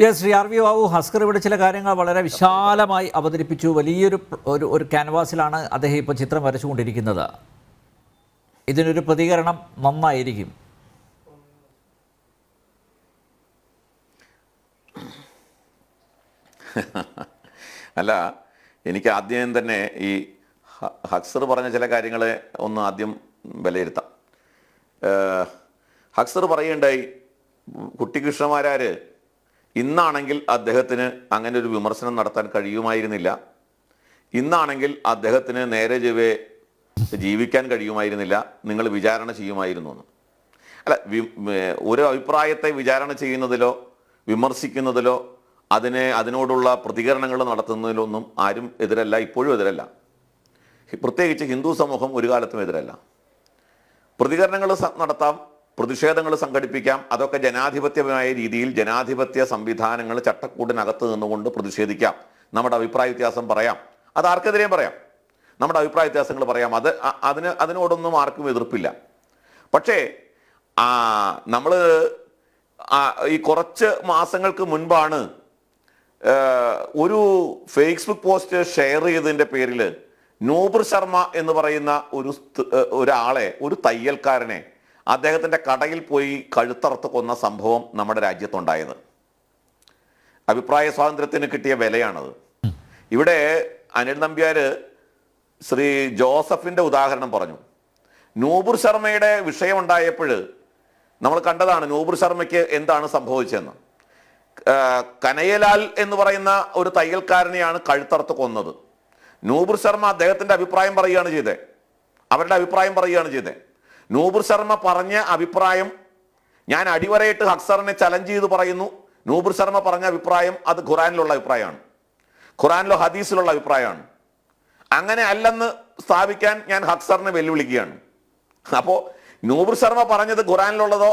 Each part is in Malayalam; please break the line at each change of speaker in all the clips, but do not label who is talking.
Yes, Shri R V Babu, Haskar ഇവിടെ ചില കാര്യങ്ങൾ വളരെ വിശാലമായി അവതരിപ്പിച്ചു. വലിയൊരു ഒരു ക്യാൻവാസിലാണ് അദ്ദേഹം ഇപ്പോൾ ചിത്രം വരച്ചുകൊണ്ടിരിക്കുന്നത്. ഇതിനൊരു പ്രതികരണം നന്നായിരിക്കും.
അല്ല, എനിക്ക് ആദ്യം തന്നെ ഈ ഹക്സർ പറഞ്ഞ ചില കാര്യങ്ങളെ ഒന്ന് ആദ്യം വിലയിരുത്താം. ഹക്സർ പറയുണ്ടായി, കുട്ടിക്കൃഷ്ണമാരാർ ഇന്നാണെങ്കിൽ അദ്ദേഹത്തിന് അങ്ങനെ ഒരു വിമർശനം നടത്താൻ കഴിയുമായിരുന്നില്ല, ഇന്നാണെങ്കിൽ അദ്ദേഹത്തിന് നേരെ ചൊവ്വേ ജീവിക്കാൻ കഴിയുമായിരുന്നില്ല, നിങ്ങൾ വിചാരണ ചെയ്യുമായിരുന്നു എന്ന്. അല്ല, ഒരു അഭിപ്രായത്തെ വിചാരണ ചെയ്യുന്നതിലോ വിമർശിക്കുന്നതിലോ അതിനോടുള്ള പ്രതികരണങ്ങൾ നടത്തുന്നതിലൊന്നും ആരും എതിരല്ല, ഇപ്പോഴും എതിരല്ല. പ്രത്യേകിച്ച് ഹിന്ദു സമൂഹം ഒരു കാലത്തും എതിരല്ല. പ്രതികരണങ്ങൾ നടത്താം, പ്രതിഷേധങ്ങൾ സംഘടിപ്പിക്കാം, അതൊക്കെ ജനാധിപത്യമായ രീതിയിൽ ജനാധിപത്യ സംവിധാനങ്ങൾ ചട്ടക്കൂടിനകത്ത് നിന്നുകൊണ്ട് പ്രതിഷേധിക്കാം. നമ്മുടെ അഭിപ്രായ വ്യത്യാസം പറയാം, അത് ആർക്കെതിരെയും പറയാം, നമ്മുടെ അഭിപ്രായ വ്യത്യാസങ്ങൾ പറയാം, അതിനോടൊന്നും ആർക്കും എതിർപ്പില്ല. പക്ഷേ നമ്മൾ ഈ കുറച്ച് മാസങ്ങൾക്ക് മുൻപാണ് ഒരു ഫേസ്ബുക്ക് പോസ്റ്റ് ഷെയർ ചെയ്തതിൻ്റെ പേരിൽ നൂപുർ ശർമ്മ എന്ന് പറയുന്ന ഒരാളെ, ഒരു തയ്യൽക്കാരനെ അദ്ദേഹത്തിൻ്റെ കടയിൽ പോയി കഴുത്തറുത്ത് കൊന്ന സംഭവം നമ്മുടെ രാജ്യത്തുണ്ടായത്. അഭിപ്രായ സ്വാതന്ത്ര്യത്തിന് കിട്ടിയ വിലയാണത്. ഇവിടെ അനിൽ നമ്പ്യാർ ശ്രീ ജോസഫിൻ്റെ ഉദാഹരണം പറഞ്ഞു. നൂപുർ ശർമ്മയുടെ വിഷയമുണ്ടായപ്പോൾ നമ്മൾ കണ്ടതാണ് നൂപുർ ശർമ്മയ്ക്ക് എന്താണ് സംഭവിച്ചതെന്ന്. കനയ്യലാൽ എന്ന് പറയുന്ന ഒരു തയ്യൽക്കാരനെയാണ് കഴുത്തറുത്ത് കൊന്നത്. നൂപുർ ശർമ്മ അദ്ദേഹത്തിൻ്റെ അഭിപ്രായം പറയുകയാണ് ചെയ്തത്, അവരുടെ അഭിപ്രായം പറയുകയാണ് ചെയ്തത്. നൂപുർ ശർമ്മ പറഞ്ഞ അഭിപ്രായം ഞാൻ അടിവരയിട്ട് ഹക്സറിനെ ചലഞ്ച് ചെയ്ത് പറയുന്നു. നൂപുർ ശർമ്മ പറഞ്ഞ അഭിപ്രായം അത് ഖുറാനിലുള്ള അഭിപ്രായമാണ്, ഖുറാനിലോ ഹദീസിലുള്ള അഭിപ്രായമാണ്. അങ്ങനെ അല്ലെന്ന് സ്ഥാപിക്കാൻ ഞാൻ ഹക്സറിനെ വെല്ലുവിളിക്കുകയാണ്. അപ്പോൾ നൂപുർ ശർമ്മ പറഞ്ഞത് ഖുറാനിലുള്ളതോ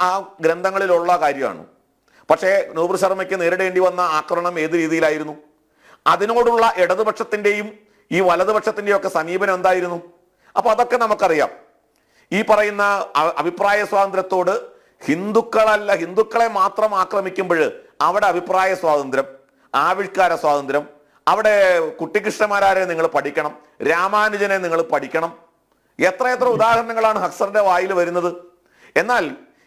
ആ ഗ്രന്ഥങ്ങളിലുള്ള കാര്യമാണ്. പക്ഷേ നൂപുർ ശർമ്മയ്ക്ക് നേരിടേണ്ടി വന്ന ആക്രമണം ഏത് രീതിയിലായിരുന്നു? അതിനോടുള്ള ഇടതുപക്ഷത്തിൻ്റെയും ഈ വലതുപക്ഷത്തിൻ്റെയും ഒക്കെ സമീപനം എന്തായിരുന്നു? അപ്പോൾ അതൊക്കെ നമുക്കറിയാം. ഈ പറയുന്ന അഭിപ്രായ സ്വാതന്ത്ര്യത്തോട് ഹിന്ദുക്കളെ മാത്രം ആക്രമിക്കുമ്പോൾ അവിടെ അഭിപ്രായ സ്വാതന്ത്ര്യം, ആവിഷ്കാര സ്വാതന്ത്ര്യം, അവിടെ കുട്ടിക്കൃഷ്ണമാരാരെ നിങ്ങൾ പഠിക്കണം, രാമാനുജനെ നിങ്ങൾ പഠിക്കണം, എത്ര ഉദാഹരണങ്ങളാണ് ഹക്സറിന്റെ വായിൽ വരുന്നത്. എന്നാൽ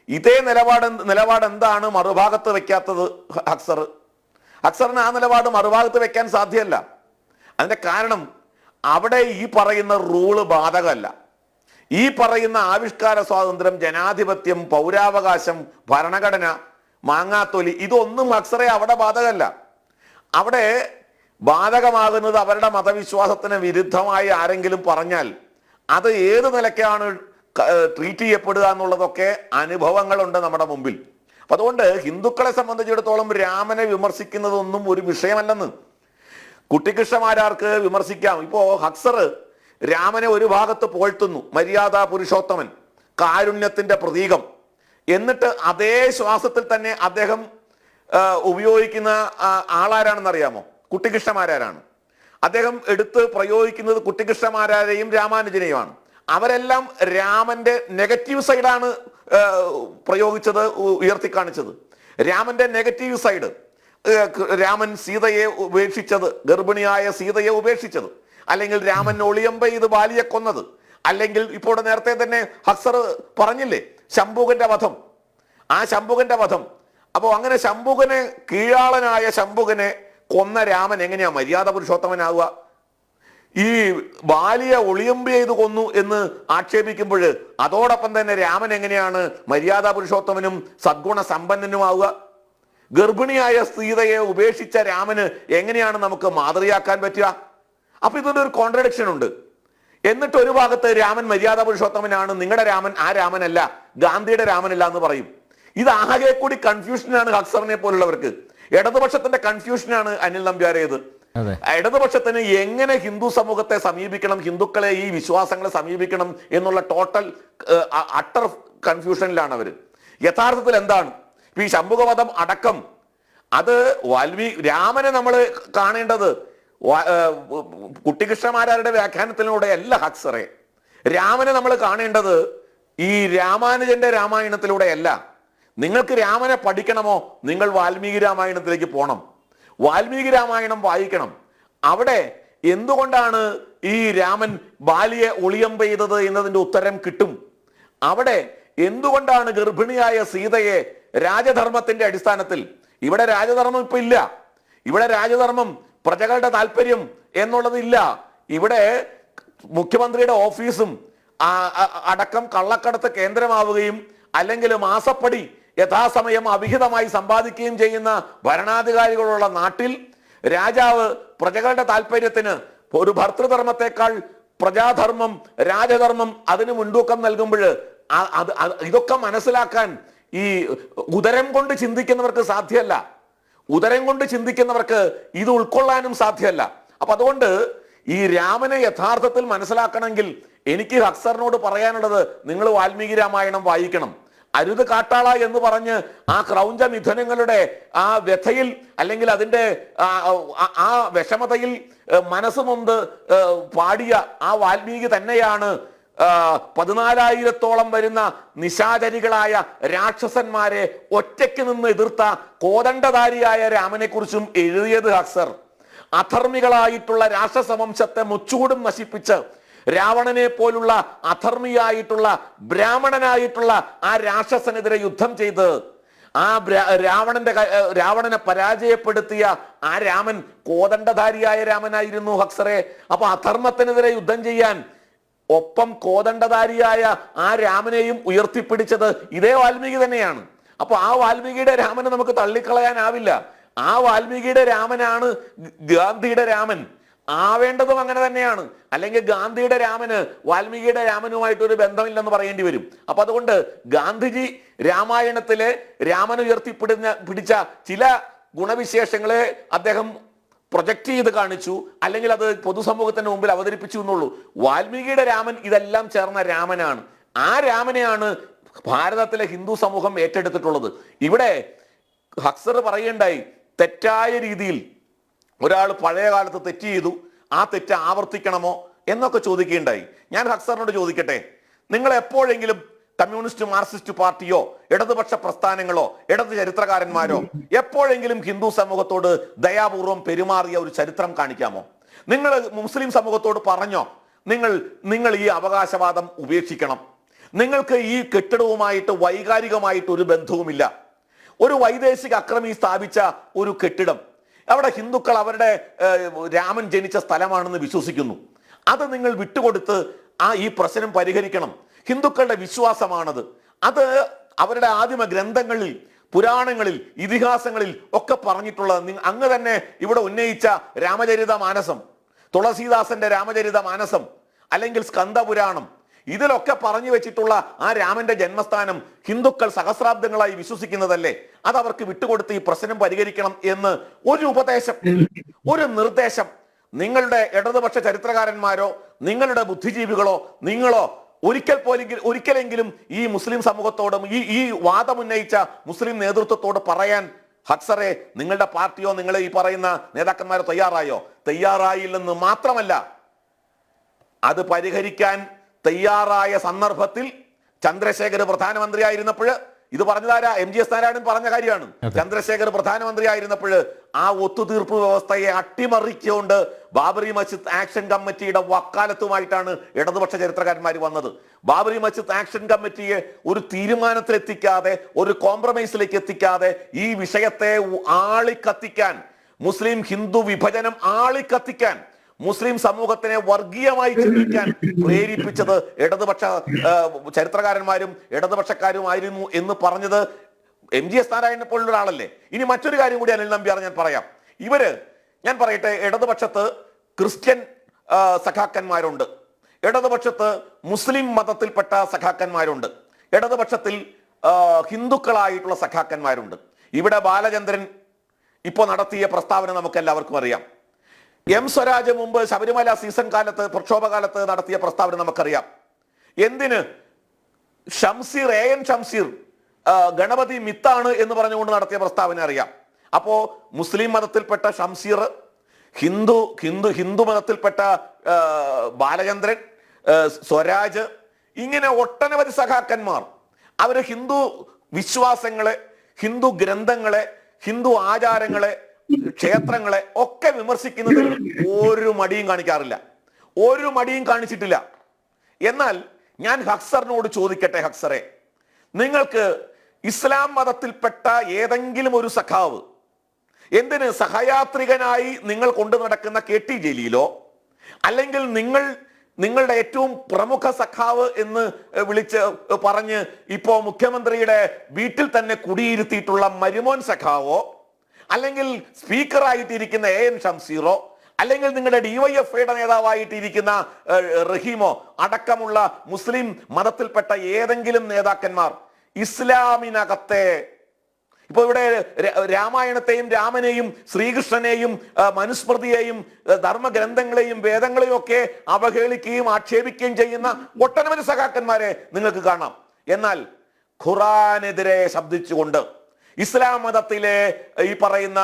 ഇതേ നിലപാട് എന്താണ് മറുഭാഗത്ത് വെക്കാത്തത്? ഹക്സറിന് ആ നിലപാട് മറുഭാഗത്ത് വെക്കാൻ സാധ്യമല്ല. അതിന്റെ കാരണം അവിടെ ഈ പറയുന്ന റൂള് ബാധകമല്ല. ഈ പറയുന്ന ആവിഷ്കാര സ്വാതന്ത്ര്യം, ജനാധിപത്യം, പൗരാവകാശം, ഭരണഘടന, മാങ്ങാത്തൊലി, ഇതൊന്നും ഹക്സറെ അവിടെ ബാധകമല്ല. അവിടെ ബാധകമാകുന്നത് അവരുടെ മതവിശ്വാസത്തിന് വിരുദ്ധമായി ആരെങ്കിലും പറഞ്ഞാൽ അത് ഏത് നിലയ്ക്കാണ് ട്രീറ്റ് ചെയ്യപ്പെടുക എന്നുള്ളതൊക്കെ അനുഭവങ്ങളുണ്ട് നമ്മുടെ മുമ്പിൽ. അപ്പം അതുകൊണ്ട് ഹിന്ദുക്കളെ സംബന്ധിച്ചിടത്തോളം രാമനെ വിമർശിക്കുന്നതൊന്നും ഒരു വിഷയമല്ലെന്ന്. കുട്ടിക്കൃഷ്ണമാരാർക്ക് വിമർശിക്കാം. ഇപ്പോൾ ഹക്സർ രാമനെ ഒരു ഭാഗത്ത് പുകഴ്ത്തുന്നു, മര്യാദാ പുരുഷോത്തമൻ, കാരുണ്യത്തിന്റെ പ്രതീകം. എന്നിട്ട് അതേ ശ്വാസത്തിൽ തന്നെ അദ്ദേഹം ഉപയോഗിക്കുന്ന ആളാരാണെന്നറിയാമോ? കുട്ടിക്കൃഷ്ണമാരാരാണ്. അദ്ദേഹം എടുത്ത് പ്രയോഗിക്കുന്നത് കുട്ടിക്കൃഷ്ണമാരാരെയും രാമാനുജനെയുമാണ്. അവരെല്ലാം രാമന്റെ നെഗറ്റീവ് സൈഡാണ് പ്രയോഗിച്ചത്, ഉയർത്തിക്കാണിച്ചത്. രാമന്റെ നെഗറ്റീവ് സൈഡ്, രാമൻ സീതയെ ഉപേക്ഷിച്ചത്, ഗർഭിണിയായ സീതയെ ഉപേക്ഷിച്ചത്, അല്ലെങ്കിൽ രാമൻ ഒളിയമ്പ ചെയ്ത് ബാലിയെ കൊന്നത്, അല്ലെങ്കിൽ ഇപ്പോൾ നേരത്തെ തന്നെ ഹക്സർ പറഞ്ഞില്ലേ ശംഭുകന്റെ വധം, ആ ശംഭുകന്റെ വധം. അപ്പോൾ അങ്ങനെ ശംഭുകനെ, കീഴാളനായ ശംഭുകനെ കൊന്ന രാമൻ എങ്ങനെയാ മര്യാദ പുരുഷോത്തമനാവുക? ഈ ബാലിയെ ഒളിയമ്പ് ചെയ്ത് കൊന്നു എന്ന് ആക്ഷേപിക്കുമ്പോൾ അതോടൊപ്പം തന്നെ രാമൻ എങ്ങനെയാണ് മര്യാദാ പുരുഷോത്തമനും സദ്ഗുണ സമ്പന്നനുമാവുക? ഗർഭിണിയായ സീതയെ ഉപേക്ഷിച്ച രാമന് എങ്ങനെയാണ് നമുക്ക് മാതൃകയാക്കാൻ പറ്റുക? അപ്പൊ ഇതിന്റെ ഒരു കോൺട്രഡിക്ഷൻ ഉണ്ട്. എന്നിട്ട് ഒരു ഭാഗത്ത് രാമൻ മര്യാദാ പുരുഷോത്തമനാണ്, നിങ്ങളുടെ രാമൻ ആ രാമനല്ല, ഗാന്ധിയുടെ രാമനല്ല എന്ന് പറയും. ഇത് ആകെ കൂടി കൺഫ്യൂഷനാണ് ഹക്സറിനെ പോലുള്ളവർക്ക്. ഇടതുപക്ഷത്തിന്റെ കൺഫ്യൂഷനാണ് അനിൽ നമ്പ്യാരേത്. ഇടതുപക്ഷത്തിന് എങ്ങനെ ഹിന്ദു സമൂഹത്തെ സമീപിക്കണം, ഹിന്ദുക്കളെ, ഈ വിശ്വാസങ്ങളെ സമീപിക്കണം എന്നുള്ള ടോട്ടൽ അട്ടർ കൺഫ്യൂഷനിലാണ് അവര്. യഥാർത്ഥത്തിൽ എന്താണ് ഈ ശംഭുകവധം അടക്കം? അത് രാമനെ നമ്മൾ കാണേണ്ടത് കുട്ടിക്കൃഷ്ണമാരാരുടെ വ്യാഖ്യാനത്തിലൂടെയല്ല ഹക്സറെ. രാമനെ നമ്മൾ കാണേണ്ടത് ഈ രാമാനുജന്റെ രാമായണത്തിലൂടെയല്ല. നിങ്ങൾക്ക് രാമനെ പഠിക്കണമോ, നിങ്ങൾ വാൽമീകി രാമായണത്തിലേക്ക് പോകണം, വാൽമീകി രാമായണം വായിക്കണം. അവിടെ എന്തുകൊണ്ടാണ് ഈ രാമൻ ബാലിയെ ഒളിയമ്പ ചെയ്തത് എന്നതിന്റെ ഉത്തരം കിട്ടും. അവിടെ എന്തുകൊണ്ടാണ് ഗർഭിണിയായ സീതയെ രാജധർമ്മത്തിന്റെ അടിസ്ഥാനത്തിൽ, ഇവിടെ രാജധർമ്മം ഇപ്പൊ ഇല്ല, ഇവിടെ രാജധർമ്മം പ്രജകളുടെ താല്പര്യം എന്നുള്ളതില്ല, ഇവിടെ മുഖ്യമന്ത്രിയുടെ ഓഫീസും അടക്കം കള്ളക്കടത്ത് കേന്ദ്രമാവുകയും അല്ലെങ്കിൽ മാസപ്പടി യഥാസമയം അവിഹിതമായി സമ്പാദിക്കുകയും ചെയ്യുന്ന ഭരണാധികാരികളുള്ള നാട്ടിൽ രാജാവ് പ്രജകളുടെ താല്പര്യത്തിന് ഒരു ഭർത്തൃധർമ്മത്തെക്കാൾ പ്രജാധർമ്മം, രാജധർമ്മം അതിന് മുൻതൂക്കം നൽകുമ്പോൾ ഇതൊക്കെ മനസ്സിലാക്കാൻ ഈ ഉദരം കൊണ്ട് ചിന്തിക്കുന്നവർക്ക് സാധ്യമല്ല. ഉദരം കൊണ്ട് ചിന്തിക്കുന്നവർക്ക് ഇത് ഉൾക്കൊള്ളാനും സാധ്യമല്ല. അപ്പൊ അതുകൊണ്ട് ഈ രാമനെ യഥാർത്ഥത്തിൽ മനസ്സിലാക്കണമെങ്കിൽ എനിക്ക് ഹക്സറിനോട് പറയാനുള്ളത്, നിങ്ങൾ വാൽമീകി രാമായണം വായിക്കണം. അരുത് കാട്ടാള എന്ന് പറഞ്ഞ് ആ ക്രൗഞ്ച മിഥുനങ്ങളുടെ ആ വ്യഥയിൽ അല്ലെങ്കിൽ അതിൻ്റെ ആ വിഷമതയിൽ മനസ്സുമൊന്ന് പാടിയ ആ വാൽമീകി തന്നെയാണ് 14,000-ഓളം വരുന്ന നിശാചരികളായ രാക്ഷസന്മാരെ ഒറ്റയ്ക്ക് നിന്ന് എതിർത്ത കോദണ്ഡധാരിയായ രാമനെ കുറിച്ചും എഴുതിയത് ഹക്സർ. അധർമ്മികളായിട്ടുള്ള രാക്ഷസവംശത്തെ മുച്ചൂടും നശിപ്പിച്ച് രാവണനെ പോലുള്ള അധർമ്മിയായിട്ടുള്ള ബ്രാഹ്മണനായിട്ടുള്ള ആ രാക്ഷസനെതിരെ യുദ്ധം ചെയ്ത് ആ രാവണനെ പരാജയപ്പെടുത്തിയ ആ രാമൻ കോദണ്ഡധാരിയായ രാമനായിരുന്നു ഹക്സറെ. അപ്പൊ അധർമ്മത്തിനെതിരെ യുദ്ധം ചെയ്യാൻ ഒപ്പം കോദണ്ഡധാരിയായ ആ രാമനെയും ഉയർത്തിപ്പിടിച്ചത് ഇതേ വാൽമീകി തന്നെയാണ്. അപ്പൊ ആ വാൽമീകിയുടെ രാമനെ നമുക്ക് തള്ളിക്കളയാനാവില്ല. ആ വാൽമീകിയുടെ രാമനാണ് ഗാന്ധിയുടെ രാമൻ. ആവേണ്ടതും അങ്ങനെ തന്നെയാണ്. അല്ലെങ്കിൽ ഗാന്ധിയുടെ രാമന് വാൽമീകിയുടെ രാമനുമായിട്ടൊരു ബന്ധമില്ലെന്ന് പറയേണ്ടി വരും. അപ്പൊ അതുകൊണ്ട് ഗാന്ധിജി രാമായണത്തിലെ രാമൻ പിടിച്ച ചില ഗുണവിശേഷങ്ങളെ അദ്ദേഹം പ്രൊജക്റ്റ് ചെയ്ത് കാണിച്ചു, അല്ലെങ്കിൽ അത് പൊതുസമൂഹത്തിന് മുമ്പിൽ അവതരിപ്പിച്ചു എന്നുള്ളൂ. വാൽമീകിയുടെ രാമൻ ഇതെല്ലാം ചേർന്ന രാമനാണ്. ആ രാമനെയാണ് ഭാരതത്തിലെ ഹിന്ദു സമൂഹം ഏറ്റെടുത്തിട്ടുള്ളത്. ഇവിടെ ഹക്സർ പറയുണ്ടായി, തെറ്റായ രീതിയിൽ ഒരാൾ പഴയ കാലത്ത് തെറ്റ് ചെയ്തു, ആ തെറ്റ് ആവർത്തിക്കണമോ എന്നൊക്കെ ചോദിക്കുകയുണ്ടായി. ഞാൻ ഹക്സറിനോട് ചോദിക്കട്ടെ, നിങ്ങൾ എപ്പോഴെങ്കിലും കമ്മ്യൂണിസ്റ്റ് മാർക്സിസ്റ്റ് പാർട്ടിയോ ഇടതുപക്ഷ പ്രസ്ഥാനങ്ങളോ ഇടത് ചരിത്രകാരന്മാരോ എപ്പോഴെങ്കിലും ഹിന്ദു സമൂഹത്തോട് ദയാപൂർവം പെരുമാറിയ ഒരു ചരിത്രം കാണിക്കാമോ? നിങ്ങൾ മുസ്ലിം സമൂഹത്തോട് പറഞ്ഞോ, നിങ്ങൾ ഈ അവകാശവാദം ഉപേക്ഷിക്കണം, നിങ്ങൾക്ക് ഈ കെട്ടിടവുമായിട്ട് വൈകാരികമായിട്ട് ഒരു ബന്ധവുമില്ല, ഒരു വൈദേശിക അക്രമി സ്ഥാപിച്ച ഒരു കെട്ടിടം, അവിടെ ഹിന്ദുക്കൾ അവരുടെ രാമൻ ജനിച്ച സ്ഥലമാണെന്ന് വിശ്വസിക്കുന്നു, അത് നിങ്ങൾ വിട്ടുകൊടുത്ത് ഈ പ്രശ്നം പരിഹരിക്കണം. ഹിന്ദുക്കളുടെ വിശ്വാസമാണത്. അത് അവരുടെ ആദിമ ഗ്രന്ഥങ്ങളിൽ, പുരാണങ്ങളിൽ, ഇതിഹാസങ്ങളിൽ ഒക്കെ പറഞ്ഞിട്ടുള്ളത്. അങ്ങ് തന്നെ ഇവിടെ ഉന്നയിച്ച രാമചരിത മാനസം, തുളസീദാസന്റെ രാമചരിത മാനസം, അല്ലെങ്കിൽ സ്കന്ദപുരാണം, ഇതിലൊക്കെ പറഞ്ഞു വെച്ചിട്ടുള്ള ആ രാമന്റെ ജന്മസ്ഥാനം ഹിന്ദുക്കൾ സഹസ്രാബ്ദങ്ങളായി വിശ്വസിക്കുന്നതല്ലേ? അത് അവർക്ക് വിട്ടുകൊടുത്ത് ഈ പ്രശ്നം പരിഹരിക്കണം എന്ന് ഒരു ഉപദേശം, ഒരു നിർദ്ദേശം നിങ്ങളുടെ ഇടതുപക്ഷ ചരിത്രകാരന്മാരോ നിങ്ങളുടെ ബുദ്ധിജീവികളോ നിങ്ങളോ ഒരിക്കലെങ്കിലും ഈ മുസ്ലിം സമൂഹത്തോടും ഈ വാദമുന്നയിച്ച മുസ്ലിം നേതൃത്വത്തോട് പറയാൻ ഹക്സറെ നിങ്ങളുടെ പാർട്ടിയോ നിങ്ങൾ ഈ പറയുന്ന നേതാക്കന്മാരോ തയ്യാറായില്ലെന്ന് മാത്രമല്ല, അത് പരിഹരിക്കാൻ തയ്യാറായ സന്ദർഭത്തിൽ ചന്ദ്രശേഖർ പ്രധാനമന്ത്രിയായിരുന്നപ്പോൾ, ഇത് പറഞ്ഞതാരാ? MGS നാരായണൻ പറഞ്ഞ കാര്യമാണ്. ചന്ദ്രശേഖർ പ്രധാനമന്ത്രിയായിരുന്നപ്പോൾ ആ ഒത്തുതീർപ്പ് വ്യവസ്ഥയെ അട്ടിമറിച്ചുകൊണ്ട് ബാബറി മസ്ജിദ് ആക്ഷൻ കമ്മിറ്റിയുടെ വക്കാലത്തുമായിട്ടാണ് ഇടതുപക്ഷ ചരിത്രകാരന്മാർ വന്നത്. ബാബറി മസ്ജിദ് ആക്ഷൻ കമ്മിറ്റിയെ ഒരു തീരുമാനത്തിലെത്തിക്കാതെ, ഒരു കോംപ്രമൈസിലേക്ക് എത്തിക്കാതെ ഈ വിഷയത്തെ ആളിക്കത്തിക്കാൻ, മുസ്ലിം ഹിന്ദു വിഭജനം ആളിക്കത്തിക്കാൻ, മുസ്ലിം സമൂഹത്തിനെ വർഗീയമായി ചിന്തിക്കാൻ പ്രേരിപ്പിച്ചത് ഇടതുപക്ഷ ചരിത്രകാരന്മാരും ഇടതുപക്ഷക്കാരുമായിരുന്നു എന്ന് പറഞ്ഞത് MGS നാരായണനെ പോലുള്ള ഒരാളല്ലേ. ഇനി മറ്റൊരു കാര്യം കൂടി അനിൽ നമ്പ്യാർ ഞാൻ പറയാം. ഞാൻ പറയട്ടെ, ഇടതുപക്ഷത്ത് ക്രിസ്ത്യൻ സഖാക്കന്മാരുണ്ട്, ഇടതുപക്ഷത്ത് മുസ്ലിം മതത്തിൽപ്പെട്ട സഖാക്കന്മാരുണ്ട്, ഇടതുപക്ഷത്തിൽ ഹിന്ദുക്കളായിട്ടുള്ള സഖാക്കന്മാരുണ്ട്. ഇവിടെ ബാലചന്ദ്രൻ ഇപ്പോൾ നടത്തിയ പ്രസ്താവന നമുക്ക് എല്ലാവർക്കും അറിയാം. M സ്വരാജ് മുമ്പ് ശബരിമല സീസൺ കാലത്ത്, പ്രക്ഷോഭകാലത്ത് നടത്തിയ പ്രസ്താവന നമുക്കറിയാം. എന്തിന്? ഷംസീർ, AN ഷംസീർ ഗണപതി മിത്താണ് എന്ന് പറഞ്ഞുകൊണ്ട് നടത്തിയ പ്രസ്താവന അറിയാം. അപ്പോ മുസ്ലിം മതത്തിൽപ്പെട്ട ഷംസീർ, ഹിന്ദു മതത്തിൽപ്പെട്ട ബാലചന്ദ്രൻ, സ്വരാജ്, ഇങ്ങനെ ഒട്ടനവധി സഖാക്കന്മാർ അവര് ഹിന്ദു വിശ്വാസങ്ങളെ, ഹിന്ദു ഗ്രന്ഥങ്ങളെ, ഹിന്ദു ആചാരങ്ങളെ, ക്ഷേത്രങ്ങളെ ഒക്കെ വിമർശിക്കുന്നതിൽ ഒരു മടിയും കാണിക്കാറില്ല, ഒരു മടിയും കാണിച്ചിട്ടില്ല. എന്നാൽ ഞാൻ ഹക്സറിനോട് ചോദിക്കട്ടെ, ഹക്സറെ, നിങ്ങൾക്ക് ഇസ്ലാം മതത്തിൽപ്പെട്ട ഏതെങ്കിലും ഒരു സഖാവ്, എന്തിന് സഹയാത്രികനായി നിങ്ങൾ കൊണ്ടു നടക്കുന്ന KT ജലീലോ, അല്ലെങ്കിൽ നിങ്ങളുടെ ഏറ്റവും പ്രമുഖ സഖാവ് എന്ന് വിളിച്ച് പറഞ്ഞ് ഇപ്പോ മുഖ്യമന്ത്രിയുടെ വീട്ടിൽ തന്നെ കുടിയിരുത്തിയിട്ടുള്ള മരുമോൻ സഖാവോ, അല്ലെങ്കിൽ സ്പീക്കറായിട്ടിരിക്കുന്ന AN ഷംസീറോ, അല്ലെങ്കിൽ നിങ്ങളുടെ DYFIയുടെ നേതാവായിട്ടിരിക്കുന്ന റഹീമോ അടക്കമുള്ള മുസ്ലിം മതത്തിൽപ്പെട്ട ഏതെങ്കിലും നേതാക്കന്മാർ ഇസ്ലാമിനകത്തെ, ഇപ്പൊ ഇവിടെ രാമായണത്തെയും രാമനെയും ശ്രീകൃഷ്ണനെയും മനുസ്മൃതിയെയും ധർമ്മഗ്രന്ഥങ്ങളെയും വേദങ്ങളെയും ഒക്കെ അവഹേളിക്കുകയും ആക്ഷേപിക്കുകയും ചെയ്യുന്ന ഒട്ടനവധി സഖാക്കന്മാരെ നിങ്ങൾക്ക് കാണാം. എന്നാൽ ഖുറാനെതിരെ ശബ്ദിച്ചുകൊണ്ട് ഇസ്ലാം മതത്തിലെ ഈ പറയുന്ന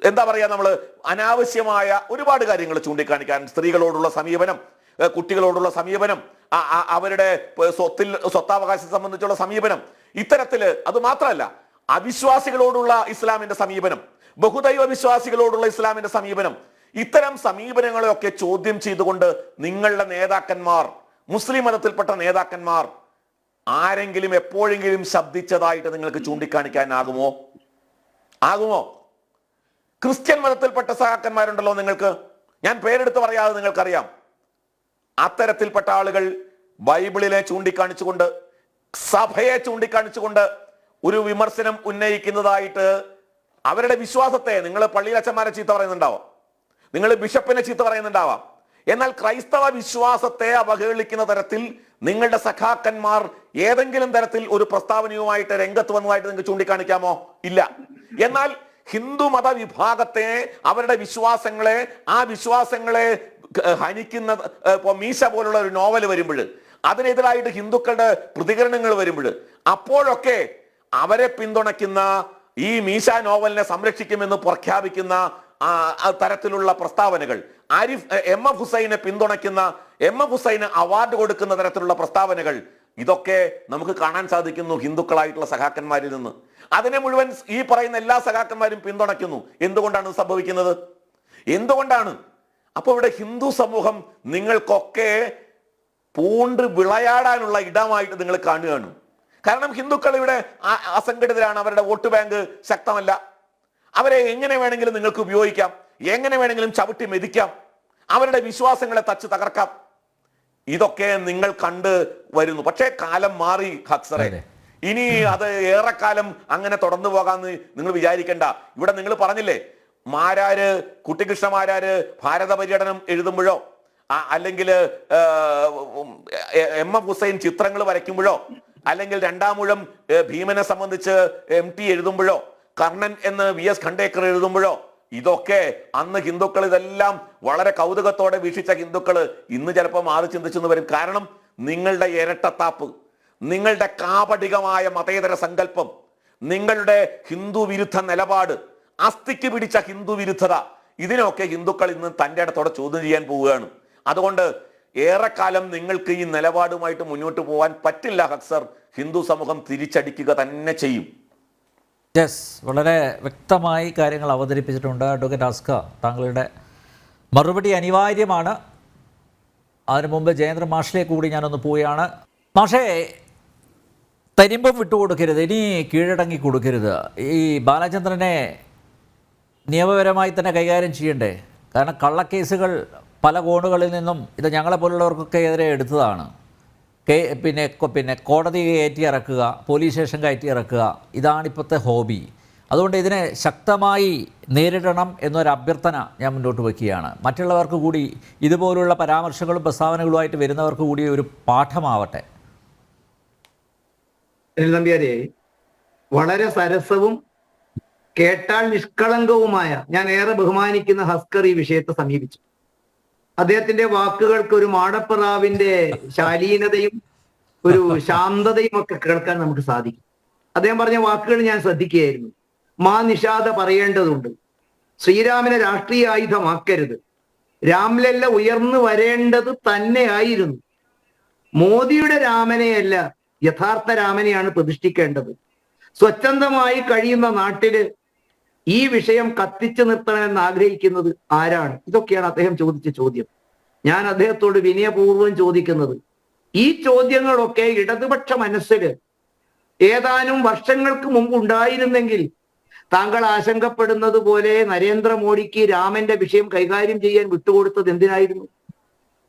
എന്താ പറയാ, നമ്മൾ അനാവശ്യമായ ഒരുപാട് കാര്യങ്ങൾ ചൂണ്ടിക്കാണിക്കാൻ, സ്ത്രീകളോടുള്ള സമീപനം, കുട്ടികളോടുള്ള സമീപനം, അവരുടെ സ്വത്താവകാശം സംബന്ധിച്ചുള്ള സമീപനം, ഇത്തരത്തില്, അത് മാത്രമല്ല അവിശ്വാസികളോടുള്ള ഇസ്ലാമിന്റെ സമീപനം, ബഹുദൈവ വിശ്വാസികളോടുള്ള ഇസ്ലാമിന്റെ സമീപനം, ഇത്തരം സമീപനങ്ങളെയൊക്കെ ചോദ്യം ചെയ്തുകൊണ്ട് നിങ്ങളുടെ നേതാക്കന്മാർ, മുസ്ലിം മതത്തിൽപ്പെട്ട നേതാക്കന്മാർ ആരെങ്കിലും എപ്പോഴെങ്കിലും ശബ്ദിച്ചതായിട്ട് നിങ്ങൾക്ക് ചൂണ്ടിക്കാണിക്കാനാകുമോ? ആകുമോ? ക്രിസ്ത്യൻ മതത്തിൽപ്പെട്ട സഹാക്കന്മാരുണ്ടല്ലോ നിങ്ങൾക്ക്, ഞാൻ പേരെടുത്ത് പറയാതെ നിങ്ങൾക്കറിയാം. അത്തരത്തിൽപ്പെട്ട ആളുകൾ ബൈബിളിനെ ചൂണ്ടിക്കാണിച്ചുകൊണ്ട്, സഭയെ ചൂണ്ടിക്കാണിച്ചുകൊണ്ട് ഒരു വിമർശനം ഉന്നയിക്കുന്നതായിട്ട്, അവരുടെ വിശ്വാസത്തെ, നിങ്ങൾ പള്ളിയിലച്ചന്മാരെ ചീത്ത പറയുന്നുണ്ടാവാം, നിങ്ങൾ ബിഷപ്പിനെ ചീത്ത പറയുന്നുണ്ടാവാം, എന്നാൽ ക്രൈസ്തവ വിശ്വാസത്തെ അവഹേളിക്കുന്ന തരത്തിൽ നിങ്ങളുടെ സഖാക്കന്മാർ ഏതെങ്കിലും തരത്തിൽ ഒരു പ്രസ്താവനയുമായിട്ട് രംഗത്ത് വന്നതായിട്ട് നിങ്ങൾക്ക് ചൂണ്ടിക്കാണിക്കാമോ? ഇല്ല. എന്നാൽ ഹിന്ദു മത വിഭാഗത്തെ, അവരുടെ വിശ്വാസങ്ങളെ, ആ വിശ്വാസങ്ങളെ ഹനിക്കുന്ന, ഇപ്പൊ മീശ പോലുള്ള ഒരു നോവൽ വരുമ്പോൾ, അതിനെതിരായിട്ട് ഹിന്ദുക്കളുടെ പ്രതികരണങ്ങൾ വരുമ്പോൾ, അപ്പോഴൊക്കെ അവരെ പിന്തുണയ്ക്കുന്ന, ഈ മീശ നോവലിനെ സംരക്ഷിക്കുമെന്ന് പ്രഖ്യാപിക്കുന്ന തരത്തിലുള്ള പ്രസ്താവനകൾ, MF ഹുസൈനെ പിന്തുണയ്ക്കുന്ന, MF ഹുസൈന് അവാർഡ് കൊടുക്കുന്ന തരത്തിലുള്ള പ്രസ്താവനകൾ, ഇതൊക്കെ നമുക്ക് കാണാൻ സാധിക്കുന്നു ഹിന്ദുക്കളായിട്ടുള്ള സഖാക്കന്മാരിൽ നിന്ന്. അതിനെ മുഴുവൻ ഈ പറയുന്ന എല്ലാ സഖാക്കന്മാരും പിന്തുണയ്ക്കുന്നു. എന്തുകൊണ്ടാണ് സംഭവിക്കുന്നത്? എന്തുകൊണ്ടാണ്? അപ്പൊ ഇവിടെ ഹിന്ദു സമൂഹം നിങ്ങൾക്കൊക്കെ പൂണ്ട് വിളയാടാനുള്ള ഇടമായിട്ട് നിങ്ങൾ കാണുകയാണ്. കാരണം ഹിന്ദുക്കൾ ഇവിടെ അസംഘടിതരാണ്, അവരുടെ വോട്ട് ബാങ്ക് ശക്തമല്ല, അവരെ എങ്ങനെ വേണമെങ്കിലും നിങ്ങൾക്ക് ഉപയോഗിക്കാം, എങ്ങനെ വേണമെങ്കിലും ചവിട്ടി മെതിക്കാം, അവരുടെ വിശ്വാസങ്ങളെ തച്ച് തകർക്കാം. ഇതൊക്കെ നിങ്ങൾ കണ്ട് വരുന്നു. പക്ഷേ കാലം മാറി ഹക്സറെ. ഇനി അത് ഏറെക്കാലം അങ്ങനെ തുടർന്നു പോകാമെന്ന് നിങ്ങൾ വിചാരിക്കേണ്ട. ഇവിടെ നിങ്ങൾ പറഞ്ഞില്ലേ, മാരാര്, കുട്ടിക്കൃഷ്ണ മാരാര് ഭാരത പര്യടനം എഴുതുമ്പോഴോ, അല്ലെങ്കിൽ MF ഹുസൈൻ ചിത്രങ്ങൾ വരയ്ക്കുമ്പോഴോ, അല്ലെങ്കിൽ രണ്ടാമൂഴം ഭീമനെ സംബന്ധിച്ച് MT എഴുതുമ്പോഴോ, കർണൻ എന്ന് VS ഖണ്ടേക്കർ എഴുതുമ്പോഴോ, ഇതൊക്കെ അന്ന് ഹിന്ദുക്കൾ ഇതെല്ലാം വളരെ കൗതുകത്തോടെ വീക്ഷിച്ച ഹിന്ദുക്കൾ ഇന്ന് ചിലപ്പോൾ മാറി ചിന്തിച്ചെന്ന് വരും. കാരണം നിങ്ങളുടെ ഇരട്ടത്താപ്പ്, നിങ്ങളുടെ കാപടികമായ മതേതര സങ്കല്പം, നിങ്ങളുടെ ഹിന്ദു വിരുദ്ധ നിലപാട്, അസ്ഥിക്ക് പിടിച്ച ഹിന്ദു വിരുദ്ധത, ഇതിനൊക്കെ ഹിന്ദുക്കൾ ഇന്ന് തൻ്റെ ഇടത്തോടെ ചോദ്യം ചെയ്യാൻ പോവുകയാണ്. അതുകൊണ്ട് ഏറെക്കാലം നിങ്ങൾക്ക് ഈ നിലപാടുമായിട്ട് മുന്നോട്ട് പോകാൻ പറ്റില്ല ഹക്സർ. ഹിന്ദു സമൂഹം തിരിച്ചടിക്കുക തന്നെ ചെയ്യും.
യെസ്, വളരെ വ്യക്തമായി കാര്യങ്ങൾ അവതരിപ്പിച്ചിട്ടുണ്ട് അഡ്വക്കേറ്റ് അസ്ക. താങ്കളുടെ മറുപടി അനിവാര്യമാണ്. അതിനു മുമ്പ് ജയേന്ദ്ര മാഷിലേക്ക് കൂടി ഞാനൊന്ന് പോവുകയാണ്. മാഷേ, തരിമ്പം വിട്ടുകൊടുക്കരുത്, ഇനി കീഴടങ്ങി കൊടുക്കരുത്. ഈ ബാലചന്ദ്രനെ നിയമപരമായി തന്നെ കൈകാര്യം ചെയ്യണ്ടേ? കാരണം കള്ളക്കേസുകൾ പല കോണുകളിൽ നിന്നും ഇത് ഞങ്ങളെപ്പോലുള്ളവർക്കൊക്കെ എതിരെ എടുത്തതാണ്. പിന്നെ കോടതി കയറ്റി ഇറക്കുക, പോലീസ് സ്റ്റേഷൻ കയറ്റി ഇറക്കുക, ഇതാണിപ്പോഴത്തെ ഹോബി. അതുകൊണ്ട് ഇതിനെ ശക്തമായി നേരിടണം എന്നൊരു അഭ്യർത്ഥന ഞാൻ മുന്നോട്ട് വയ്ക്കുകയാണ്. മറ്റുള്ളവർക്ക് കൂടി ഇതുപോലുള്ള പരാമർശങ്ങളും പ്രസ്താവനകളുമായിട്ട് വരുന്നവർക്ക് കൂടി ഒരു പാഠമാവട്ടെ.
നമ്പ്യാരെ, വളരെ സരസവും കേട്ടാൽ നിഷ്കളങ്കവുമായ, ഞാൻ ഏറെ ബഹുമാനിക്കുന്ന ഹസ്കർ ഈ വിഷയത്തെ സമീപിച്ചു. അദ്ദേഹത്തിന്റെ വാക്കുകൾക്ക് ഒരു മാടപ്പറാവിന്റെ ശാലീനതയും ഒരു ശാന്തതയും ഒക്കെ കേൾക്കാൻ നമുക്ക് സാധിക്കും. അദ്ദേഹം പറഞ്ഞ വാക്കുകൾ ഞാൻ ശ്രദ്ധിക്കുകയായിരുന്നു. മാ നിഷാദ പറയേണ്ടതുണ്ട്, ശ്രീരാമനെ രാഷ്ട്രീയ ആയുധമാക്കരുത്, രാംലല്ല ഉയർന്നു വരേണ്ടത് തന്നെ ആയിരുന്നു, മോദിയുടെ രാമനെയല്ല യഥാർത്ഥ രാമനെയാണ് പ്രതിഷ്ഠിക്കേണ്ടത്. സ്വച്ഛന്തമായി കഴിയുന്ന നാട്ടില് ഈ വിഷയം കത്തിച്ചു നിർത്തണമെന്ന് ആഗ്രഹിക്കുന്നത് ആരാണ്? ഇതൊക്കെയാണ് അദ്ദേഹം ചോദിച്ച ചോദ്യം. ഞാൻ അദ്ദേഹത്തോട് വിനയപൂർവ്വം ചോദിക്കുന്നത്, ഈ ചോദ്യങ്ങളൊക്കെ ഇടതുപക്ഷ മനസ്സിൽ ഏതാനും വർഷങ്ങൾക്ക് മുമ്പ് ഉണ്ടായിരുന്നെങ്കിൽ താങ്കൾ ആശങ്കപ്പെടുന്നത് പോലെ നരേന്ദ്രമോദിക്ക് രാമന്റെ വിഷയം കൈകാര്യം ചെയ്യാൻ വിട്ടുകൊടുത്തത് എന്തിനായിരുന്നു?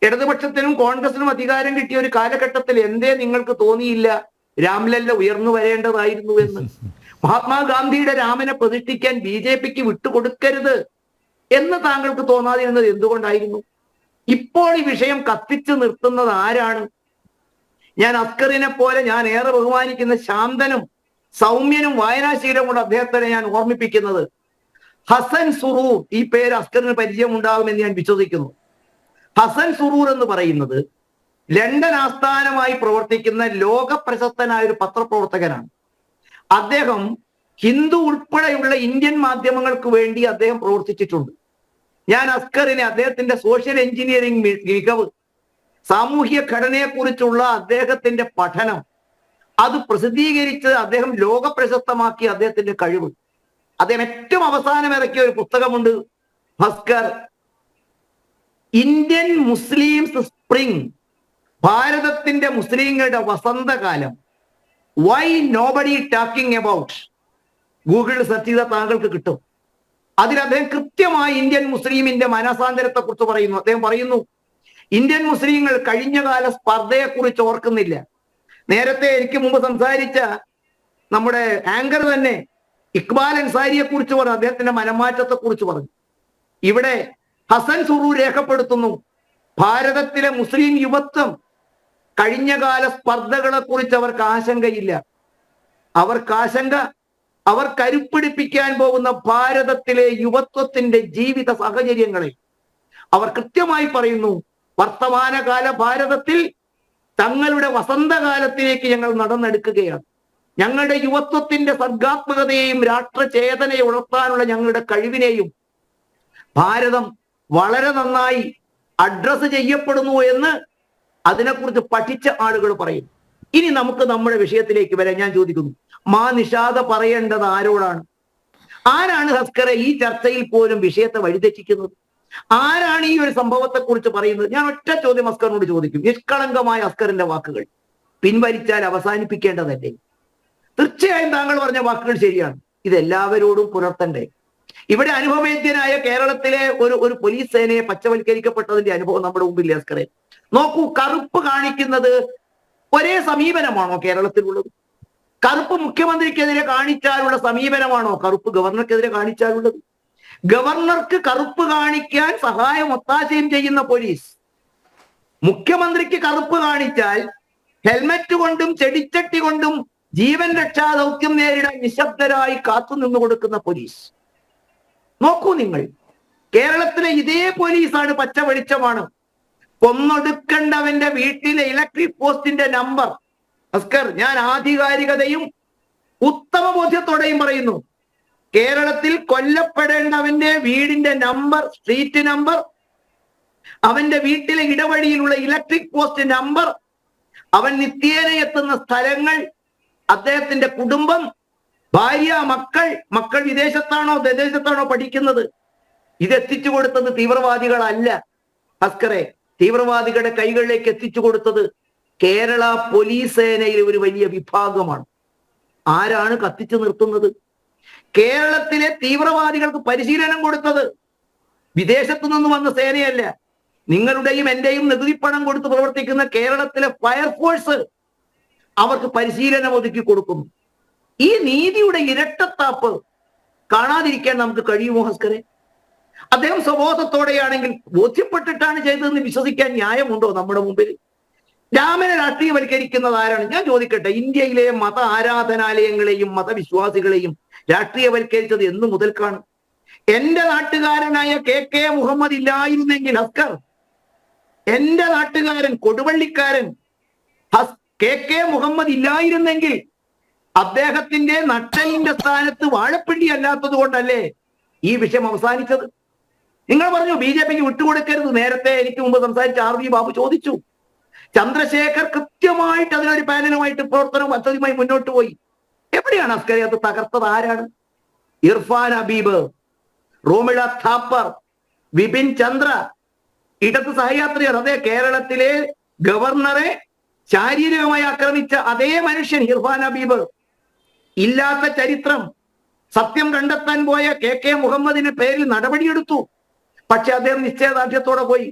ഇടതുപക്ഷത്തിനും കോൺഗ്രസിനും അധികാരം കിട്ടിയ ഒരു കാലഘട്ടത്തിൽ എന്തേ നിങ്ങൾക്ക് തോന്നിയില്ല രാംലല്ല ഉയർന്നു വരേണ്ടതായിരുന്നു എന്ന്? മഹാത്മാഗാന്ധിയുടെ രാമനെ പ്രതിഷ്ഠിക്കാൻ BJPക്ക് വിട്ടുകൊടുക്കരുത് എന്ന് താങ്കൾക്ക് തോന്നാതിരുന്നത് എന്തുകൊണ്ടായിരുന്നു? ഇപ്പോൾ ഈ വിഷയം കത്തിച്ചു നിർത്തുന്നത് ആരാണ്? ഞാൻ അസ്കറിനെ പോലെ ഞാൻ ഏറെ ബഹുമാനിക്കുന്ന ശാന്തനും സൗമ്യനും വായനാശീലമുള്ള അദ്ദേഹത്തിനെ ഞാൻ ഓർമ്മിപ്പിക്കുന്നത്, ഹസൻ സുറൂർ, ഈ പേര് അസ്കറിന് പരിചയം ഉണ്ടാകുമെന്ന് ഞാൻ വിശ്വസിക്കുന്നു. ഹസൻ സുറൂർ എന്ന് പറയുന്നത് ലണ്ടൻ ആസ്ഥാനമായി പ്രവർത്തിക്കുന്ന ലോക പ്രശസ്തനായ ഒരു പത്രപ്രവർത്തകനാണ്. അദ്ദേഹം ഹിന്ദു ഉൾപ്പെടെയുള്ള ഇന്ത്യൻ മാധ്യമങ്ങൾക്ക് വേണ്ടി അദ്ദേഹം പ്രവർത്തിച്ചിട്ടുണ്ട്. ഞാൻ അസ്കറിനെ, അദ്ദേഹത്തിന്റെ സോഷ്യൽ എഞ്ചിനീയറിംഗ് മികവ്, സാമൂഹ്യ ഘടനയെക്കുറിച്ചുള്ള അദ്ദേഹത്തിന്റെ പഠനം, അത് പ്രസിദ്ധീകരിച്ച് അദ്ദേഹം ലോക പ്രശസ്തമാക്കിയ അദ്ദേഹത്തിന്റെ കഴിവ്, അദ്ദേഹം ഏറ്റവും അവസാനം ഇറക്കിയ ഒരു പുസ്തകമുണ്ട് ഭാസ്കർ, ഇന്ത്യൻ മുസ്ലിംസ് സ്പ്രിംഗ്, ഭാരതത്തിന്റെ മുസ്ലിങ്ങളുടെ വസന്തകാലം, വൈ നോബഡി ടാക്കിംഗ് അബൌട്ട്. ഗൂഗിളിൽ സെർച്ച് ചെയ്താൽ താങ്കൾക്ക് കിട്ടും. അതിൽ അദ്ദേഹം കൃത്യമായി ഇന്ത്യൻ മുസ്ലിമിന്റെ മനസാന്തരത്തെ കുറിച്ച് പറയുന്നു. അദ്ദേഹം പറയുന്നു, ഇന്ത്യൻ മുസ്ലിങ്ങൾ കഴിഞ്ഞകാല സ്പർദ്ധയെക്കുറിച്ച് ഓർക്കുന്നില്ല. നേരത്തെ എനിക്ക് മുമ്പ് സംസാരിച്ച നമ്മുടെ ആങ്കർ തന്നെ ഇക്ബാൽ അൻസാരിയെ കുറിച്ച് പറഞ്ഞു, അദ്ദേഹത്തിന്റെ മനംമാറ്റത്തെ കുറിച്ച് പറഞ്ഞു. ഇവിടെ ഹസൻ സുറൂർ രേഖപ്പെടുത്തുന്നു, ഭാരതത്തിലെ മുസ്ലിം യുവത്വം കഴിഞ്ഞകാല സ്പർദ്ധകളെ കുറിച്ച് അവർക്ക് ആശങ്കയില്ല. അവർ കരുപ്പിടിപ്പിക്കാൻ പോകുന്ന ഭാരതത്തിലെ യുവത്വത്തിന്റെ ജീവിത സാഹചര്യങ്ങളെ അവർ കൃത്യമായി പറയുന്നു. വർത്തമാനകാല ഭാരതത്തിൽ തങ്ങളുടെ വസന്തകാലത്തിലേക്ക് ഞങ്ങൾ നടന്നെടുക്കുകയാണ്. ഞങ്ങളുടെ യുവത്വത്തിന്റെ സർഗാത്മകതയെയും രാഷ്ട്രചേതനയെ ഉണർത്താനുള്ള ഞങ്ങളുടെ കഴിവിനെയും ഭാരതം വളരെ നന്നായി അഡ്രസ് ചെയ്യപ്പെടുന്നു എന്ന് അതിനെക്കുറിച്ച് പഠിച്ച ആളുകൾ പറയും. ഇനി നമുക്ക് നമ്മുടെ വിഷയത്തിലേക്ക് വരാൻ ഞാൻ ചോദിക്കുന്നു, നിഷാദ പറയേണ്ടത് ആരോടാണ്? ആരാണ് ഹസ്കറെ ഈ ചർച്ചയിൽ പോലും വിഷയത്തെ വഴിതെറ്റിക്കുന്നത്? ആരാണ് ഈ ഒരു സംഭവത്തെ കുറിച്ച് പറയുന്നത്? ഞാൻ ഒറ്റ ചോദ്യം അസ്കറിനോട് ചോദിക്കും. നിഷ്കളങ്കമായ അസ്കറിന്റെ വാക്കുകൾ പിൻവലിച്ചാൽ അവസാനിപ്പിക്കേണ്ടതല്ലേ? തീർച്ചയായും താങ്കൾ പറഞ്ഞ വാക്കുകൾ ശരിയാണ്. ഇതെല്ലാവരോടും പുലർത്തണ്ടേ? ഇവിടെ അനുഭവവേദ്യനായ കേരളത്തിലെ ഒരു പോലീസ് സേനയെ പച്ചവൽക്കരിക്കപ്പെട്ടതിന്റെ അനുഭവം നമ്മുടെ മുമ്പിൽ അസ്കറെ നോക്കൂ. കറുപ്പ് കാണിക്കുന്നത് ഒരേ സമീപനമാണോ കേരളത്തിലുള്ളത്? കറുപ്പ് മുഖ്യമന്ത്രിക്കെതിരെ കാണിച്ചാലുള്ള സമീപനമാണോ കറുപ്പ് ഗവർണർക്കെതിരെ കാണിച്ചാലുള്ളത്? ഗവർണർക്ക് കറുപ്പ് കാണിക്കാൻ സഹായം ഒത്താശയും ചെയ്യുന്ന പോലീസ്, മുഖ്യമന്ത്രിക്ക് കറുപ്പ് കാണിച്ചാൽ ഹെൽമറ്റ് കൊണ്ടും ചെടിച്ചട്ടി കൊണ്ടും ജീവൻ രക്ഷാ ദൗത്യം നേരിടാൻ നിശബ്ദരായി കാത്തുനിന്നു കൊടുക്കുന്ന പോലീസ്. നോക്കൂ നിങ്ങൾ, കേരളത്തിലെ ഇതേ പോലീസാണ്, പച്ച വെളിച്ചമാണ്. കൊന്നൊടുക്കേണ്ടവന്റെ വീട്ടിലെ ഇലക്ട്രിക് പോസ്റ്റിന്റെ നമ്പർ, അസ്കർ, ഞാൻ ആധികാരികതയും ഉത്തമ ബോധ്യത്തോടെയും പറയുന്നു, കേരളത്തിൽ കൊല്ലപ്പെടേണ്ടവന്റെ വീടിന്റെ നമ്പർ, സ്ട്രീറ്റ് നമ്പർ, അവന്റെ വീട്ടിലെ ഇടവഴിയിലുള്ള ഇലക്ട്രിക് പോസ്റ്റ് നമ്പർ, അവൻ നിത്യേന എത്തുന്ന സ്ഥലങ്ങൾ, അദ്ദേഹത്തിന്റെ കുടുംബം, ഭാര്യ, മക്കൾ വിദേശത്താണോ വിദേശത്താണോ പഠിക്കുന്നത്, ഇതെത്തിച്ചു കൊടുത്തത് തീവ്രവാദികളല്ല അസ്കറെ. തീവ്രവാദികളുടെ കൈകളിലേക്ക് എത്തിച്ചു കൊടുത്തത് കേരള പോലീസ് സേനയിലെ ഒരു വലിയ വിഭാഗമാണ്. ആരാണ് കത്തിച്ചു നിർത്തുന്നത്? കേരളത്തിലെ തീവ്രവാദികൾക്ക് പരിശീലനം കൊടുത്തത് വിദേശത്തു നിന്ന് വന്ന സേനയല്ല, നിങ്ങളുടെയും എന്റെയും നികുതിപ്പണം കൊടുത്ത് പ്രവർത്തിക്കുന്ന കേരളത്തിലെ ഫയർഫോഴ്സ് അവർക്ക് പരിശീലനം ഒതുക്കി കൊടുക്കുന്നു. ഈ നീതിയുടെ ഇരട്ടത്താപ്പ് കാണാതിരിക്കാൻ നമുക്ക് കഴിയുമോ ഹസ്കറെ? അദ്ദേഹം സ്വബോധത്തോടെയാണെങ്കിൽ ബോധ്യപ്പെട്ടിട്ടാണ് ചെയ്തതെന്ന് വിശ്വസിക്കാൻ ന്യായമുണ്ടോ നമ്മുടെ മുമ്പിൽ? രാമനെ രാഷ്ട്രീയവൽക്കരിക്കുന്നത് ആരാണ്? ഞാൻ ചോദിക്കട്ടെ, ഇന്ത്യയിലെ മത ആരാധനാലയങ്ങളെയും മതവിശ്വാസികളെയും രാഷ്ട്രീയവൽക്കരിച്ചത് എന്നു മുതൽക്കാണ്? എന്റെ നാട്ടുകാരനായ KK മുഹമ്മദ് ഇല്ലായിരുന്നെങ്കിൽ ഹസ്കർ, എന്റെ നാട്ടുകാരൻ കൊടുവള്ളിക്കാരൻ KK മുഹമ്മദ് ഇല്ലായിരുന്നെങ്കിൽ അദ്ദേഹത്തിന്റെ നട്ടലിന്റെ സ്ഥാനത്ത് വാഴപ്പിണ്ടി അല്ലാത്തത് കൊണ്ടല്ലേ ഈ വിഷയം അവസാനിച്ചത്? നിങ്ങൾ പറഞ്ഞു BJPക്ക് വിട്ടുകൊടുക്കരുത്. നേരത്തെ എനിക്ക് മുമ്പ് സംസാരിച്ച RV ബാബു ചോദിച്ചു, ചന്ദ്രശേഖർ കൃത്യമായിട്ട് അതിനൊരു പാനലുമായിട്ട് പ്രവർത്തനം പദ്ധതിയുമായി മുന്നോട്ട് പോയി. എവിടെയാണ് അസ്കരെ അത് തകർത്തത്? ആരാണ്? ഇർഫാൻ ഹബീബ്, റോമിള ഥാപ്പർ, വിപിൻ ചന്ദ്ര, ഇടത് സഹയാത്രികർ. അതേ കേരളത്തിലെ ഗവർണറെ ശാരീരികമായി ആക്രമിച്ച അതേ മനുഷ്യൻ ഇർഫാൻ ഹബീബ്. ഇല്ലാത്ത ചരിത്രം. സത്യം കണ്ടെത്താൻ പോയ കെ മുഹമ്മദിന്റെ പേരിൽ നടപടിയെടുത്തു. പക്ഷെ അദ്ദേഹം നിശ്ചയദാർഢ്യത്തോടെ പോയി.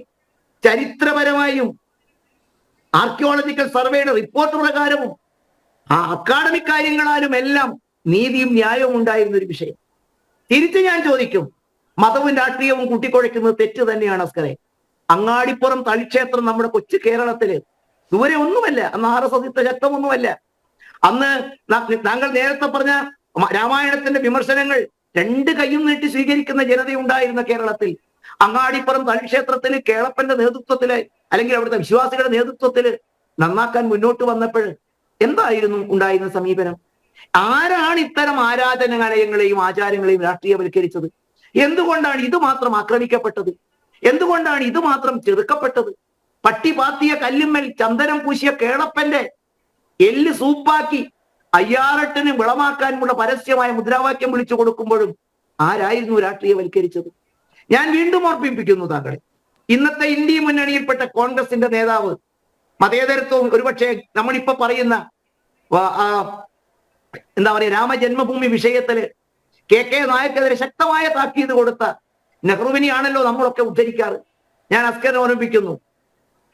ചരിത്രപരമായും ആർക്കിയോളജിക്കൽ സർവേയുടെ റിപ്പോർട്ട് പ്രകാരവും ആ അക്കാഡമിക് കാര്യങ്ങളാലും എല്ലാം നീതിയും ന്യായവും ഉണ്ടായിരുന്ന ഒരു വിഷയം. തിരിച്ച് ഞാൻ ചോദിക്കും, മതവും രാഷ്ട്രീയവും കൂട്ടിക്കുഴയ്ക്കുന്നത് തെറ്റ് തന്നെയാണ് അസ്കരെ. അങ്ങാടിപ്പുറം തളിക്ഷേത്രം നമ്മുടെ കൊച്ചു കേരളത്തില് ദൂരെ ഒന്നുമല്ല. അന്ന് RSS ശക്തമൊന്നുമല്ല. അന്ന് താങ്കൾ നേരത്തെ പറഞ്ഞ രാമായണത്തിന്റെ വിമർശനങ്ങൾ രണ്ട് കൈയും നീട്ടി സ്വീകരിക്കുന്ന ജനതയുണ്ടായിരുന്ന കേരളത്തിൽ അങ്ങാടിപ്പുറം തളിക്ഷേത്രത്തിൽ കേളപ്പന്റെ നേതൃത്വത്തില് അല്ലെങ്കിൽ അവിടുത്തെ വിശ്വാസികളുടെ നേതൃത്വത്തിൽ നന്നാക്കാൻ മുന്നോട്ട് വന്നപ്പോൾ എന്തായിരുന്നു ഉണ്ടായിരുന്ന സമീപനം? ആരാണ് ഇത്തരം ആരാധനാലയങ്ങളെയും ആചാരങ്ങളെയും രാഷ്ട്രീയവൽക്കരിച്ചത്? എന്തുകൊണ്ടാണ് ഇത് മാത്രം ആക്രമിക്കപ്പെട്ടത്? എന്തുകൊണ്ടാണ് ഇത് മാത്രം ചെറുക്കപ്പെട്ടത്? പട്ടി പാത്തിയ കല്ലുമ്മൽ ചന്ദനം പൂശിയ കേളപ്പന്റെ എല്ല് സൂപ്പാക്കി അയ്യാറെട്ടിന് വിളമാക്കാനുള്ള പരസ്യമായ മുദ്രാവാക്യം വിളിച്ചു കൊടുക്കുമ്പോഴും ആരായിരുന്നു രാഷ്ട്രീയവൽക്കരിച്ചത്? ഞാൻ വീണ്ടും ഓർമ്മിപ്പിക്കുന്നു താങ്കളെ, ഇന്നത്തെ ഇന്ത്യ മുന്നണിയിൽപ്പെട്ട കോൺഗ്രസിന്റെ നേതാവ് മതേതരത്വവും ഒരുപക്ഷെ നമ്മളിപ്പോ പറയുന്ന എന്താ പറയുക രാമജന്മഭൂമി വിഷയത്തില് കെ നായർക്കെതിരെ ശക്തമായ താക്കീത് കൊടുത്ത നെഹ്റുവിനെയാണല്ലോ നമ്മളൊക്കെ ഉദ്ധരിക്കാറ്. ഞാൻ അസ്കറിനെ ഓർമ്മിപ്പിക്കുന്നു,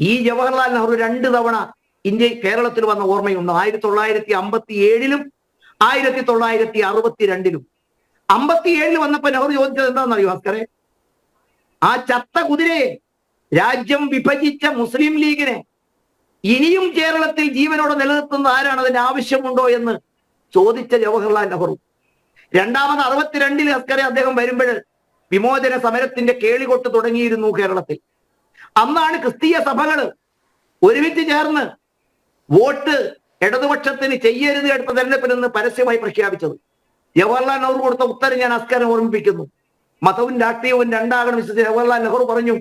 ഈ ജവഹർലാൽ നെഹ്റു 2 തവണ കേരളത്തിൽ വന്ന ഓർമ്മയുണ്ട്. 1957-ലും 1962-ലും. 57-ൽ വന്നപ്പോ നെഹ്റു ചോദിച്ചത് എന്താണെന്നറിയോ അസ്കറെ? ആ ചത്ത കുതിരയെ, രാജ്യം വിഭജിച്ച മുസ്ലിം ലീഗിനെ ഇനിയും കേരളത്തിൽ ജീവനോടെ നിലനിർത്തുന്ന ആരാണ്? അതിന്റെ ആവശ്യമുണ്ടോ എന്ന് ചോദിച്ച ജവഹർലാൽ നെഹ്റു. രണ്ടാമത് 62-ൽ അസ്കറെ അദ്ദേഹം വരുമ്പോൾ വിമോചന സമരത്തിന്റെ കേളികൊട്ട് തുടങ്ങിയിരുന്നു കേരളത്തിൽ. അന്നാണ് ക്രിസ്തീയ സഭകള് ഒരുമിച്ച് ചേർന്ന് വോട്ട് ഇടതുപക്ഷത്തിന് ചെയ്യരുത് അടുത്ത തെരഞ്ഞെടുപ്പിൽ നിന്ന് പരസ്യമായി പ്രഖ്യാപിച്ചത്. ജവഹർലാൽ നെഹ്റു കൊടുത്ത ഉത്തരം ഞാൻ അസ്കറിനെ ഓർമ്മിപ്പിക്കുന്നു. മതവും രാഷ്ട്രീയവും രണ്ടാകണം വിശ്വസിച്ച് ജവഹർലാൽ നെഹ്റു പറഞ്ഞു,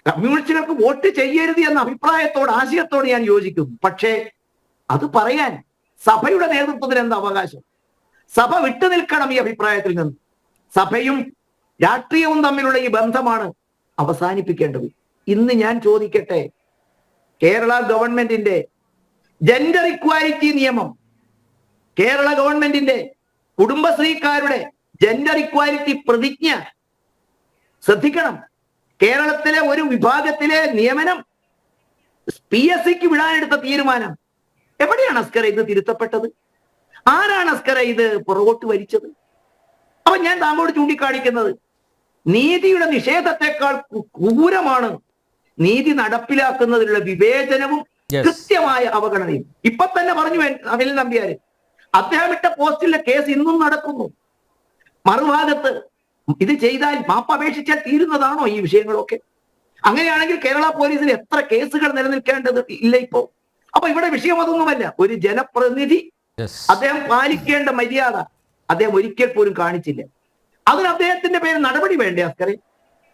കമ്മ്യൂണിസ്റ്റുകൾക്ക് വോട്ട് ചെയ്യരുത് എന്ന അഭിപ്രായത്തോട് ആശയത്തോട് ഞാൻ യോജിക്കുന്നു. പക്ഷേ അത് പറയാൻ സഭയുടെ നേതൃത്വത്തിന് എന്താ അവകാശം? സഭ വിട്ടുനിൽക്കണം ഈ അഭിപ്രായത്തിൽ നിന്ന്. സഭയും രാഷ്ട്രീയവും തമ്മിലുള്ള ഈ ബന്ധമാണ് അവസാനിപ്പിക്കേണ്ടത്. ഇന്ന് ഞാൻ ചോദിക്കട്ടെ, കേരള ഗവൺമെന്റിന്റെ ജെൻഡർ ഇക്വാലിറ്റി നിയമം, കേരള ഗവൺമെന്റിന്റെ കുടുംബശ്രീക്കാരുടെ ജെൻഡർ ഇക്വാലിറ്റി പ്രതിജ്ഞ ശ്രദ്ധിക്കണം. കേരളത്തിലെ ഒരു വിഭാഗത്തിലെ നിയമനം PSCക്ക് വിടാനെടുത്ത തീരുമാനം എവിടെയാണ് അസ്കറെ ഇത് തിരുത്തപ്പെട്ടത്? ആരാണ് അസ്കറെ ഇത് പുറകോട്ട് വലിച്ചത്? അപ്പൊ ഞാൻ താങ്കളോട് ചൂണ്ടിക്കാണിക്കുന്നത്, നീതിയുടെ നിഷേധത്തെക്കാൾ ക്രൂരമാണ് നീതി നടപ്പിലാക്കുന്നതിലുള്ള വിവേചനവും കൃത്യമായ അവഗണനയും. ഇപ്പൊ തന്നെ പറഞ്ഞു അനിൽ നമ്പ്യാര്, അദ്ദേഹം ഇട്ട പോസ്റ്റിലെ കേസ് ഇന്നും നടക്കുന്നു. മറുഭാഗത്ത് ഇത് ചെയ്താൽ മാപ്പപേക്ഷിച്ചാൽ തീരുന്നതാണോ ഈ വിഷയങ്ങളൊക്കെ? അങ്ങനെയാണെങ്കിൽ കേരള പോലീസിന് എത്ര കേസുകൾ നിലനിൽക്കേണ്ടത് ഇല്ല ഇപ്പോ? അപ്പൊ ഇവിടെ വിഷയം അതൊന്നുമല്ല. ഒരു ജനപ്രതിനിധി അദ്ദേഹം പാലിക്കേണ്ട മര്യാദ അദ്ദേഹം ഒരിക്കൽ പോലും കാണിച്ചില്ല. അതിന് അദ്ദേഹത്തിന്റെ പേര് നടപടി വേണ്ടേ അസ്കറെ?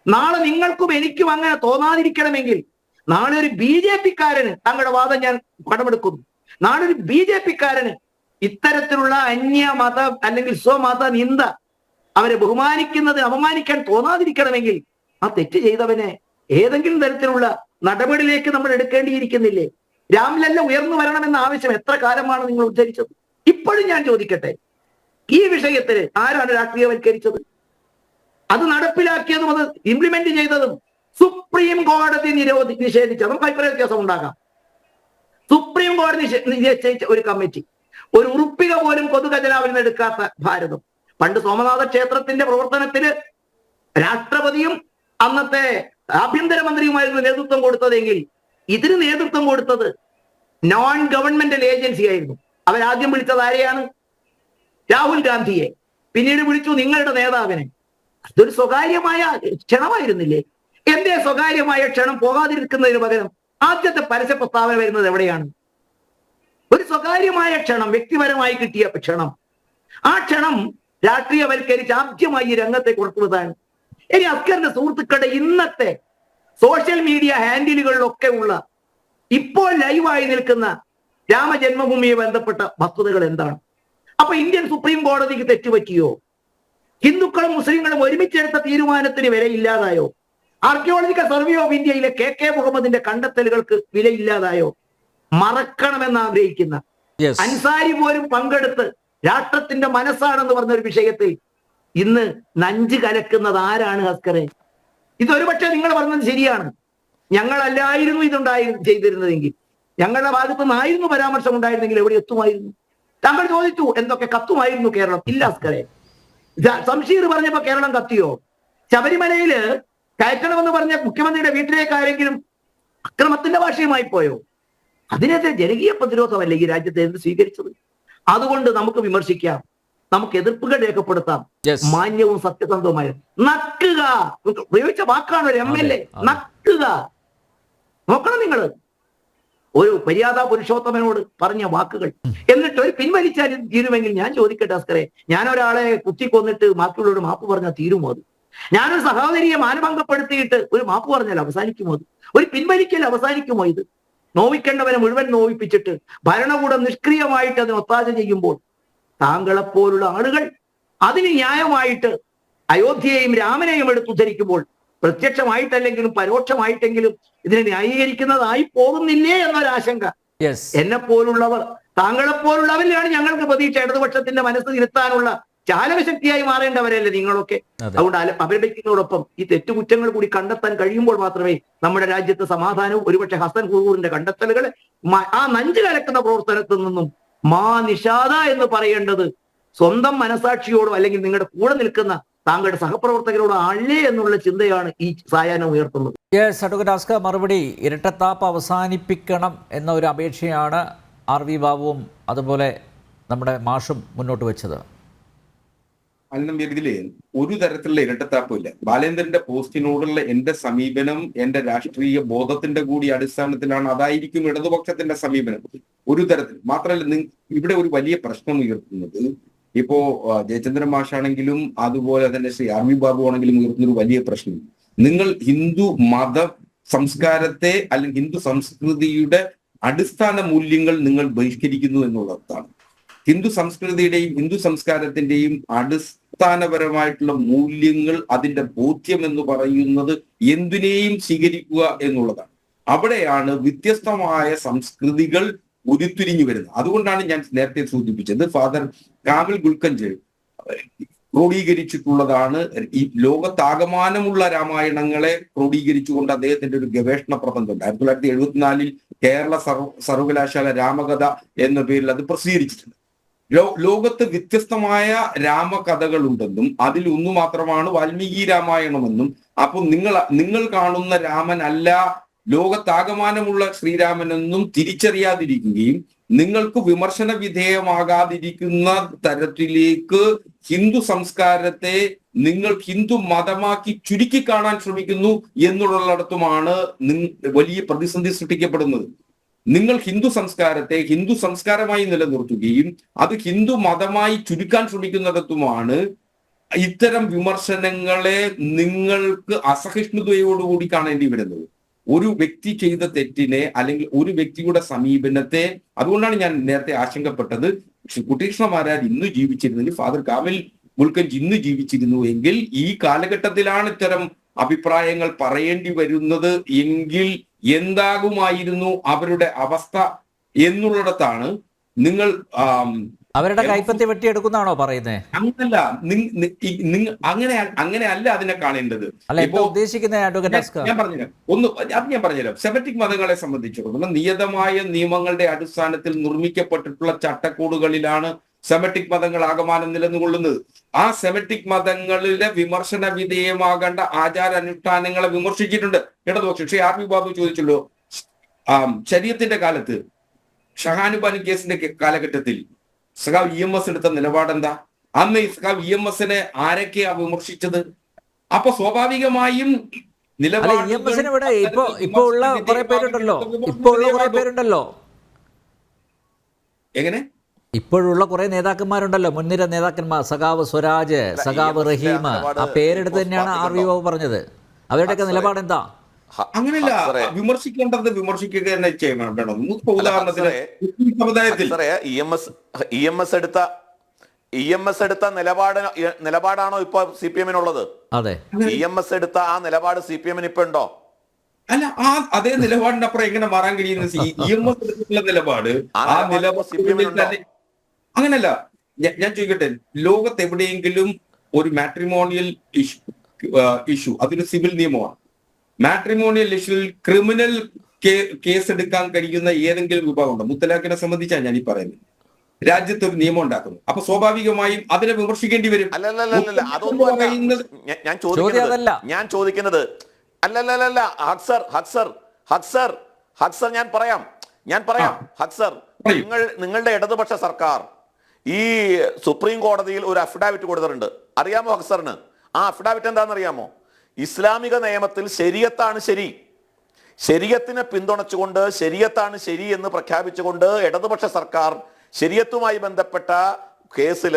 നാളെ നിങ്ങൾക്കും എനിക്കും അങ്ങനെ തോന്നാതിരിക്കണമെങ്കിൽ നാളെ ഒരു BJP-ക്കാരന്, താങ്കളുടെ വാദം ഞാൻ കടമെടുക്കുന്നു, നാളെ ഒരു BJP-ക്കാരന് ഇത്തരത്തിലുള്ള അന്യമത അല്ലെങ്കിൽ സ്വമത നിന്ദ അവരെ ബഹുമാനിക്കുന്നത് അപമാനിക്കാൻ തോന്നാതിരിക്കണമെങ്കിൽ ആ തെറ്റ് ചെയ്തവനെ ഏതെങ്കിലും തരത്തിലുള്ള നടപടിയിലേക്ക് നമ്മൾ എടുക്കേണ്ടിയിരിക്കുന്നില്ലേ? രാംലല്ല ഉയർന്നു വരണമെന്ന ആവശ്യം എത്ര കാലമാണ് നിങ്ങൾ ഉദ്ധരിച്ചത്? ഇപ്പോഴും ഞാൻ ചോദിക്കട്ടെ, ഈ വിഷയത്തിൽ ആരാണ് രാഷ്ട്രീയവൽക്കരിച്ചത്? അത് നടപ്പിലാക്കിയതും അത് ഇംപ്ലിമെന്റ് ചെയ്തതും സുപ്രീം കോടതി നിഷേധിച്ച, നമുക്ക് അഭിപ്രായ വ്യത്യാസം ഉണ്ടാകാം. സുപ്രീം കോടതി നിശ്ചയിച്ച ഒരു കമ്മിറ്റി, ഒരു ഉറുപ്പിക പോലും പൊതുഖജനാവിൽ നിന്ന് എടുക്കാത്ത ഭാരതം. പണ്ട് സോമനാഥ ക്ഷേത്രത്തിന്റെ പ്രവർത്തനത്തിന് രാഷ്ട്രപതിയും അന്നത്തെ ആഭ്യന്തരമന്ത്രിയുമായിരുന്നു നേതൃത്വം കൊടുത്തതെങ്കിൽ ഇതിന് നേതൃത്വം കൊടുത്തത് നോൺ ഗവൺമെന്റൽ ഏജൻസി ആയിരുന്നു. അവരാദ്യം വിളിച്ചത് ആരെയാണ്? രാഹുൽ ഗാന്ധിയെ. പിന്നീട് വിളിച്ചു നിങ്ങളുടെ നേതാവിനെ. അതൊരു സ്വകാര്യമായ ക്ഷണമായിരുന്നില്ലേ? എന്തേ സ്വകാര്യമായ ക്ഷണം പോകാതിരിക്കുന്നതിന് പകരം ആദ്യത്തെ പരസ്യ പ്രസ്താവന വരുന്നത് എവിടെയാണ്? ഒരു സ്വകാര്യമായ ക്ഷണം, വ്യക്തിപരമായി കിട്ടിയ ക്ഷണം. ആ ക്ഷണം രാഷ്ട്രീയവൽക്കരിച്ച് ആദ്യമായി രംഗത്തെ കൊടുക്കുന്നതാണ്. ഇനി അസ്കറിന്റെ സുഹൃത്തുക്കളുടെ ഇന്നത്തെ സോഷ്യൽ മീഡിയ ഹാൻഡിലുകളിലൊക്കെ ഉള്ള ഇപ്പോൾ ലൈവായി നിൽക്കുന്ന രാമജന്മഭൂമിയെ ബന്ധപ്പെട്ട വസ്തുതകൾ എന്താണ്? അപ്പൊ ഇന്ത്യൻ സുപ്രീം കോടതിക്ക് തെറ്റുപറ്റിയോ? ഹിന്ദുക്കളും മുസ്ലിങ്ങളും ഒരുമിച്ചെടുത്ത തീരുമാനത്തിന് വിലയില്ലാതായോ? ആർക്കിയോളജിക്കൽ സർവേ ഓഫ് ഇന്ത്യയിലെ KK മുഹമ്മദിന്റെ കണ്ടെത്തലുകൾക്ക് വിലയില്ലാതായോ? മറക്കണമെന്ന് ആഗ്രഹിക്കുന്ന
Yes.
അൻസാരി പോലും പങ്കെടുത്ത് രാഷ്ട്രത്തിന്റെ മനസ്സാണെന്ന് പറഞ്ഞൊരു വിഷയത്തിൽ ഇന്ന് നഞ്ച് കലക്കുന്നത് ആരാണ് ഹസ്കറെ? ഇതൊരു പക്ഷേ നിങ്ങൾ പറഞ്ഞത് ശരിയാണ്, ഞങ്ങളല്ലായിരുന്നു ചെയ്തിരുന്നതെങ്കിൽ, ഞങ്ങളുടെ ഭാഗത്തു നിന്നായിരുന്നു പരാമർശം ഉണ്ടായിരുന്നെങ്കിൽ എവിടെ എത്തുമായിരുന്നു? താങ്കൾ ചോദിച്ചു എന്തൊക്കെ കത്തുമായിരുന്നു കേരളം. ഇല്ല ഹസ്കറെ. സംഷീർ പറഞ്ഞപ്പോ കേരളം കത്തിയോ? ശബരിമലയില് കയറ്റണമെന്ന് പറഞ്ഞ മുഖ്യമന്ത്രിയുടെ വീട്ടിലേക്ക് ആരെങ്കിലും അക്രമത്തിന്റെ ഭാഷയുമായി പോയോ? അതിനെതിരെ ജനകീയ പ്രതിരോധമല്ലേ ഈ രാജ്യത്തെ എന്ത് സ്വീകരിച്ചത്? അതുകൊണ്ട് നമുക്ക് വിമർശിക്കാം, നമുക്ക് എതിർപ്പുകൾ രേഖപ്പെടുത്താം,
Yes.
മാന്യവും സത്യസന്ധവുമായ നക്കുക പ്രയോഗിച്ച വാക്കാണ് ഒരു MLA. നക്കുക. നോക്കണം നിങ്ങൾ ഒരു മര്യാദ പുരുഷോത്തമനോട് പറഞ്ഞ വാക്കുകൾ, എന്നിട്ട് ഒരു പിൻവലിച്ചാൽ തീരുമെങ്കിൽ ഞാൻ ചോദിക്കട്ടെ അസ്കറെ, ഞാൻ ഒരാളെ കുത്തിക്കൊന്നിട്ട് ബാക്കിയുള്ളവരോട് മാപ്പ് പറഞ്ഞാൽ തീരുമോ അത്? ഞാനൊരു സഹോദരിയെ മാനഭംഗപ്പെടുത്തിയിട്ട് ഒരു മാപ്പ് പറഞ്ഞാൽ അവസാനിക്കുമോ അത്? ഒരു പിൻവലിക്കൽ അവസാനിക്കുമോ ഇത്? നോവിക്കേണ്ടവരെ മുഴുവൻ നോവിപ്പിച്ചിട്ട് ഭരണകൂടം നിഷ്ക്രിയമായിട്ട് അതിന് ഒത്താശ ചെയ്യുമ്പോൾ താങ്കളെപ്പോലുള്ള ആളുകൾ അതിന് ന്യായമായിട്ട് അയോധ്യയെയും രാമനെയും എടുത്തുദ്ധരിക്കുമ്പോൾ പ്രത്യക്ഷമായിട്ടല്ലെങ്കിലും പരോക്ഷമായിട്ടെങ്കിലും ഇതിനെ ന്യായീകരിക്കുന്നതായി പോകുന്നില്ലേ എന്നൊരാശങ്ക
Yes.
എന്നെ പോലുള്ളവർ, താങ്കളെപ്പോലുള്ളവരിലാണ് ഞങ്ങൾക്ക് പ്രതീക്ഷ. ഇടതുപക്ഷത്തിന്റെ മനസ്സ് തിരുത്താനുള്ള ചാലകശക്തിയായി മാറേണ്ടവരല്ലേ നിങ്ങളൊക്കെ.
അതെ.
അതുകൊണ്ട് അപലപിക്കുന്നതോടൊപ്പം ഈ തെറ്റുകുറ്റങ്ങൾ കൂടി കണ്ടെത്താൻ കഴിയുമ്പോൾ മാത്രമേ നമ്മുടെ രാജ്യത്ത് സമാധാനവും, ഒരുപക്ഷെ ഹസൻ ഹുറൂറിന്റെ കണ്ടെത്തലുകൾ, ആ നഞ്ചു കലക്കുന്ന പ്രവർത്തനത്തിൽ നിന്നും നിഷാദ എന്ന് പറയേണ്ടത് സ്വന്തം മനസാക്ഷിയോടോ അല്ലെങ്കിൽ നിങ്ങളുടെ കൂടെ നിൽക്കുന്ന താങ്കളുടെ സഹപ്രവർത്തകരോടോ അല്ലേ എന്നുള്ള ചിന്തയാണ് ഈ സായാഹ്നം ഉയർത്തുന്നത്.
യെസ്, അഡ്വക്കേറ്റ് ആസ്ക മറുപടി. ഇരട്ടത്താപ്പ് അവസാനിപ്പിക്കണം എന്ന ഒരു അപേക്ഷയാണ് RV ബാബുവും അതുപോലെ നമ്മുടെ മാഷും മുന്നോട്ട് വെച്ചത്.
ഇതില് ഒരു തരത്തിലുള്ള ഇരട്ടത്താപ്പില്ല. ബാലേന്ദ്രന്റെ പോസ്റ്റിനോടുള്ള എന്റെ സമീപനം എന്റെ രാഷ്ട്രീയ ബോധത്തിന്റെ കൂടി അടിസ്ഥാനത്തിലാണ്. അതായിരിക്കും ഇടതുപക്ഷത്തിന്റെ സമീപനം. ഒരു തരത്തിൽ മാത്രമല്ല, ഇവിടെ ഒരു വലിയ പ്രശ്നം ഉയർത്തുന്നത് ഇപ്പോ ജയചന്ദ്രൻ മാഷാണെങ്കിലും അതുപോലെ തന്നെ ശ്രീ RV ബാബു ആണെങ്കിലും ഉയർത്തുന്ന ഒരു വലിയ പ്രശ്നം, നിങ്ങൾ ഹിന്ദു മത സംസ്കാരത്തെ അല്ലെങ്കിൽ ഹിന്ദു സംസ്കൃതിയുടെ അടിസ്ഥാന മൂല്യങ്ങൾ നിങ്ങൾ ബഹിഷ്കരിക്കുന്നു എന്നുള്ളതാണ്. ഹിന്ദു സംസ്കൃതിയുടെയും ഹിന്ദു സംസ്കാരത്തിന്റെയും അടിസ്ഥാനപരമായിട്ടുള്ള മൂല്യങ്ങൾ, അതിന്റെ ബോധ്യം എന്ന് പറയുന്നത് എന്തിനേയും സ്വീകരിക്കുക എന്നുള്ളതാണ്. അവിടെയാണ് വ്യത്യസ്തമായ സംസ്കൃതികൾ ഉരുത്തിരിഞ്ഞു വരുന്നത്. അതുകൊണ്ടാണ് ഞാൻ നേരത്തെ സൂചിപ്പിച്ചത്, ഫാദർ കാമിൽ ഗുൽക്കഞ്ച് ക്രോഡീകരിച്ചിട്ടുള്ളതാണ് ഈ ലോകത്താകമാനമുള്ള രാമായണങ്ങളെ ക്രോഡീകരിച്ചുകൊണ്ട് അദ്ദേഹത്തിന്റെ ഒരു ഗവേഷണ പ്രബന്ധമുണ്ട്. 1974 കേരള സർവകലാശാല രാമകഥ എന്ന പേരിൽ അത് പ്രസിദ്ധീകരിച്ചിട്ടുണ്ട്. ലോകത്ത് വ്യത്യസ്തമായ രാമകഥകൾ ഉണ്ടെന്നും അതിൽ ഒന്നു മാത്രമാണ് വാൽമീകി രാമായണമെന്നും, അപ്പോൾ നിങ്ങൾ കാണുന്ന രാമൻ അല്ല ലോകത്താകമാനമുള്ള ശ്രീരാമനെന്നും തിരിച്ചറിയാതിരിക്കുകയും നിങ്ങൾക്ക് വിമർശന വിധേയമാകാതിരിക്കുന്ന തരത്തിലേക്ക് ഹിന്ദു സംസ്കാരത്തെ നിങ്ങൾ ഹിന്ദു മതമാക്കി ചുരുക്കി കാണാൻ ശ്രമിക്കുന്നു എന്നുള്ളിടത്തുമാണ് വലിയ പ്രതിസന്ധി സൃഷ്ടിക്കപ്പെടുന്നത്. നിങ്ങൾ ഹിന്ദു സംസ്കാരത്തെ ഹിന്ദു സംസ്കാരമായി നിലനിർത്തുകയും അത് ഹിന്ദു മതമായി ചുരുക്കാൻ ശ്രമിക്കുന്നിടത്തുമാണ് ഇത്തരം വിമർശനങ്ങളെ നിങ്ങൾക്ക് അസഹിഷ്ണുതയോടുകൂടി കാണേണ്ടി വരുന്നത്. ഒരു വ്യക്തി ചെയ്ത തെറ്റിനെ അല്ലെങ്കിൽ ഒരു വ്യക്തിയുടെ സമീപനത്തെ, അതുകൊണ്ടാണ് ഞാൻ നേരത്തെ ആശങ്കപ്പെട്ടത്, കുട്ടികൃഷ്ണമാരാർ ഇന്ന് ജീവിച്ചിരുന്നെങ്കിൽ, ഫാദർ കാമിൽ ഗുൽക്കഞ്ച് ഇന്ന് ജീവിച്ചിരുന്നു എങ്കിൽ ഈ കാലഘട്ടത്തിലാണ് ഇത്തരം അഭിപ്രായങ്ങൾ പറയേണ്ടി വരുന്നത് എങ്കിൽ എന്താകുമായിരുന്നു അവരുടെ അവസ്ഥ എന്നുള്ളിടത്താണ് നിങ്ങൾ
അവരുടെ കൈപ്പത്തി വെട്ടിയെടുക്കുന്നതാണോ പറയുന്നത്?
അങ്ങനല്ല, അങ്ങനെയല്ല അതിനെ കാണേണ്ടത്. ഞാൻ പറഞ്ഞുതരാം. സെമറ്റിക് മതങ്ങളെ സംബന്ധിച്ചിടത്തോളം നിയതമായ നിയമങ്ങളുടെ അടിസ്ഥാനത്തിൽ നിർമ്മിക്കപ്പെട്ടിട്ടുള്ള ചട്ടക്കൂടുകളിലാണ് സെമറ്റിക് മതങ്ങൾ ആകമാനം നിലനിൽക്കുന്നത്. ആ സെമറ്റിക് മതങ്ങളിലെ വിമർശന വിധേയമാകേണ്ട ആചാര അനുഷ്ഠാനങ്ങളെ വിമർശിച്ചിട്ടുണ്ട് ഇടതുപക്ഷം. ശ്രീ RV ബാബു ചോദിച്ചല്ലോ, ശരീഅത്തിന്റെ കാലത്ത് ഷഹാനുബാനി കേസിന്റെ കാലഘട്ടത്തിൽ സഖാവ് EMS എടുത്ത നിലപാടെന്താ? അന്ന് ഈ സഖാവ് EMSനെ ആരൊക്കെയാ വിമർശിച്ചത്? അപ്പൊ സ്വാഭാവികമായും എങ്ങനെ
ഇപ്പോഴുള്ള കുറെ നേതാക്കന്മാരുണ്ടല്ലോ, മുൻനിര നേതാക്കന്മാർ, സഖാവ് സ്വരാജ്, സഖാവ് റഹീം, ആ പേരെടുത്ത് തന്നെയാണ് RV ബാബു പറഞ്ഞത്. അവരുടെയൊക്കെ നിലപാടെന്താ?
അങ്ങനെയല്ല,
ഹക്സറെ,
വിമർശിക്കേണ്ടത് വിമർശിക്കുക തന്നെ ചെയ്യണം. വേണം. ഇപ്പൊ
അല്ല,
ഉദാഹരണത്തിന്
ഹക്സറെ,
മുസ്ലിം സമുദായത്തിൽ
ഹക്സറെ, ഇ എം എസ് എടുത്ത നിലപാടാണോ ഇപ്പൊ സി പി എമ്മിനുള്ളത്?
അതെ,
ഇ എം എസ് എടുത്ത ആ നിലപാട് സി പി എമ്മിന് ഇപ്പൊ ഉണ്ടോ?
അല്ല, അതേ നിലപാടിനപ്പുറം എങ്ങനെ മാറാൻ കഴിയുന്ന ഇ എം എസ് എടുത്തിട്ടുള്ള നിലപാട് ആ നിലപാടിൽ തന്നെ അങ്ങനല്ല. ഞാൻ ചോദിക്കട്ടെ, ലോകത്ത് എവിടെയെങ്കിലും ഒരു മാട്രിമോണിയൽ ഇഷ്യൂ അതൊരു സിവിൽ നിയമമാണ്. മാട്രിമോണിയൽ ഇഷ്യൂവിൽ ക്രിമിനൽ കേസ് എടുക്കാൻ കഴിയുന്ന ഏതെങ്കിലും വിഭാഗം ഉണ്ടോ? മുത്തലാഖിനെ സംബന്ധിച്ചാണ് ഞാൻ ഈ പറയുന്നത്. രാജ്യത്ത് ഒരു നിയമം ഉണ്ടാക്കുന്നു, അപ്പൊ സ്വാഭാവികമായും അതിനെ വിമർശിക്കേണ്ടി വരും.
അല്ലല്ലല്ല, അതൊന്നും ഞാൻ ചോദിക്കുന്നത് അല്ലല്ലല്ല, ഹക്സർ ഞാൻ പറയാം ഹക്സർ, നിങ്ങളുടെ ഇടതുപക്ഷ സർക്കാർ ഈ സുപ്രീം കോടതിയിൽ ഒരു അഫിഡാവിറ്റ് കൊടുത്തിട്ടുണ്ട്, അറിയാമോ ഹക്സറിന്? ആ അഫിഡാവിറ്റ് എന്താണെന്നറിയാമോ? ഇസ്ലാമിക നിയമത്തിൽ ശരീഅത്താണ് ശരി, ശരീഅത്തിനെ പിന്തുണച്ചുകൊണ്ട് ശരീഅത്താണ് ശരി എന്ന് പ്രഖ്യാപിച്ചുകൊണ്ട് ഇടതുപക്ഷ സർക്കാർ ശരീഅത്തുമായി ബന്ധപ്പെട്ട കേസിൽ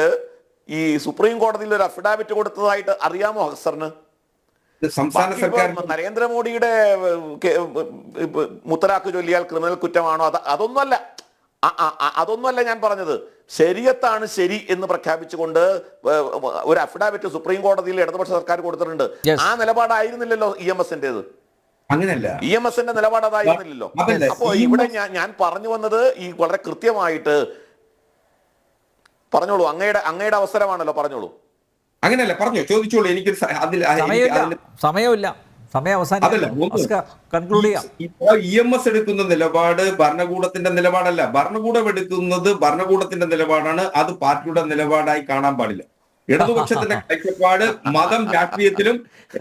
ഈ സുപ്രീം കോടതിയിൽ ഒരു അഫിഡാവിറ്റ് കൊടുത്തതായിട്ട് അറിയാമോ ഹക്സറിന്?
സംസ്ഥാന സർക്കാർ
നരേന്ദ്രമോദിയുടെ മുത്തലാഖ് ചൊല്ലിയാൽ ക്രിമിനൽ കുറ്റമാണോ? അതൊന്നുമല്ല ഞാൻ പറഞ്ഞത്. ശരീഅത്താണ് ശരി എന്ന് പ്രഖ്യാപിച്ചുകൊണ്ട് ഒരു അഫിഡാവിറ്റ് സുപ്രീം കോടതിയിൽ ഇടതുപക്ഷ സർക്കാർ കൊടുത്തിട്ടുണ്ട്. ആ നിലപാടായിരുന്നില്ലല്ലോ ഇ എം എസിന്റേത്.
അങ്ങനെയല്ല,
ഇ എം എസിന്റെ നിലപാട് അതായിരുന്നില്ലല്ലോ. അപ്പോ ഇവിടെ ഞാൻ പറഞ്ഞു വന്നത് ഈ വളരെ കൃത്യമായിട്ട് പറഞ്ഞോളൂ, അങ്ങയുടെ അവസരമാണല്ലോ, പറഞ്ഞോളൂ.
അങ്ങനെയല്ല, പറഞ്ഞോ, ചോദിച്ചോളൂ. എനിക്ക്
സമയമില്ല, സമയം കൺക്ലൂഡ് ചെയ്യാം.
ഇപ്പൊ ഇ എം എസ് എടുക്കുന്ന നിലപാട് ഭരണകൂടത്തിന്റെ നിലപാടല്ല. ഭരണകൂടം എടുക്കുന്നത് ഭരണകൂടത്തിന്റെ നിലപാടാണ്. അത് പാർട്ടിയുടെ നിലപാടായി കാണാൻ പാടില്ല. ഇടതുപക്ഷത്തിന്റെ കാഴ്ചപ്പാട് മതം രാഷ്ട്രീയത്തിലും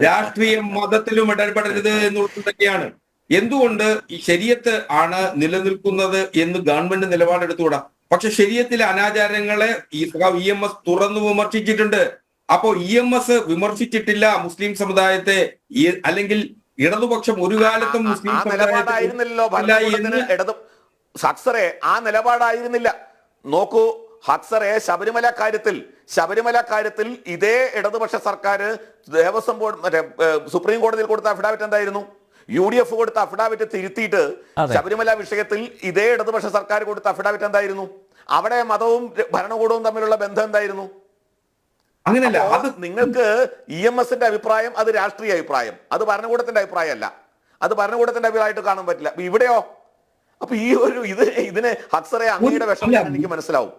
രാഷ്ട്രീയം മതത്തിലും ഇടപെടരുത് എന്നുള്ളതൊക്കെയാണ്. എന്തുകൊണ്ട് ഈ ശരീഅത്ത് ആണ് നിലനിൽക്കുന്നത് എന്ന് ഗവൺമെന്റ് നിലപാടെടുത്തുകൂടാ? പക്ഷെ ശരീഅത്തിലെ അനാചാരങ്ങളെ ഇ എം എസ് തുറന്നു വിമർശിച്ചിട്ടുണ്ട്. അപ്പോ ഇ എം എസ് വിമർശിച്ചിട്ടില്ല മുസ്ലിം സമുദായത്തെ, അല്ലെങ്കിൽ ഇടതുപക്ഷം ഒരു കാലത്തും മുസ്ലിം
ഹക്സറെ ആ നിലപാടായിരുന്നില്ല. നോക്കൂ ഹക്സറെ, ശബരിമല കാര്യത്തിൽ ഇതേ ഇടതുപക്ഷ സർക്കാർ ദേവസ്വം ബോർഡ് സുപ്രീം കോടതിയിൽ കൊടുത്ത അഫിഡാവിറ്റ് എന്തായിരുന്നു? UDF കൊടുത്ത അഫിഡാവിറ്റ് തിരുത്തിയിട്ട് ശബരിമല വിഷയത്തിൽ ഇതേ ഇടതുപക്ഷ സർക്കാർ കൊടുത്ത അഫിഡാവിറ്റ് എന്തായിരുന്നു? അവിടെ മതവും ഭരണകൂടവും തമ്മിലുള്ള ബന്ധം എന്തായിരുന്നു?
അങ്ങനെയല്ല,
അത് നിങ്ങൾക്ക് ഇ എം എസിന്റെ അഭിപ്രായം അത് രാഷ്ട്രീയ അഭിപ്രായം, അത് ഭരണകൂടത്തിന്റെ അഭിപ്രായമല്ല. അത് ഭരണകൂടത്തിന്റെ അഭിപ്രായമായിട്ട് കാണാൻ പറ്റില്ല. ഇവിടെയോ? അപ്പൊ ഈ ഒരു ഇതിന് ഹക്സറെ അങ്ങയുടെ വിഷമം എനിക്ക് മനസ്സിലാവും.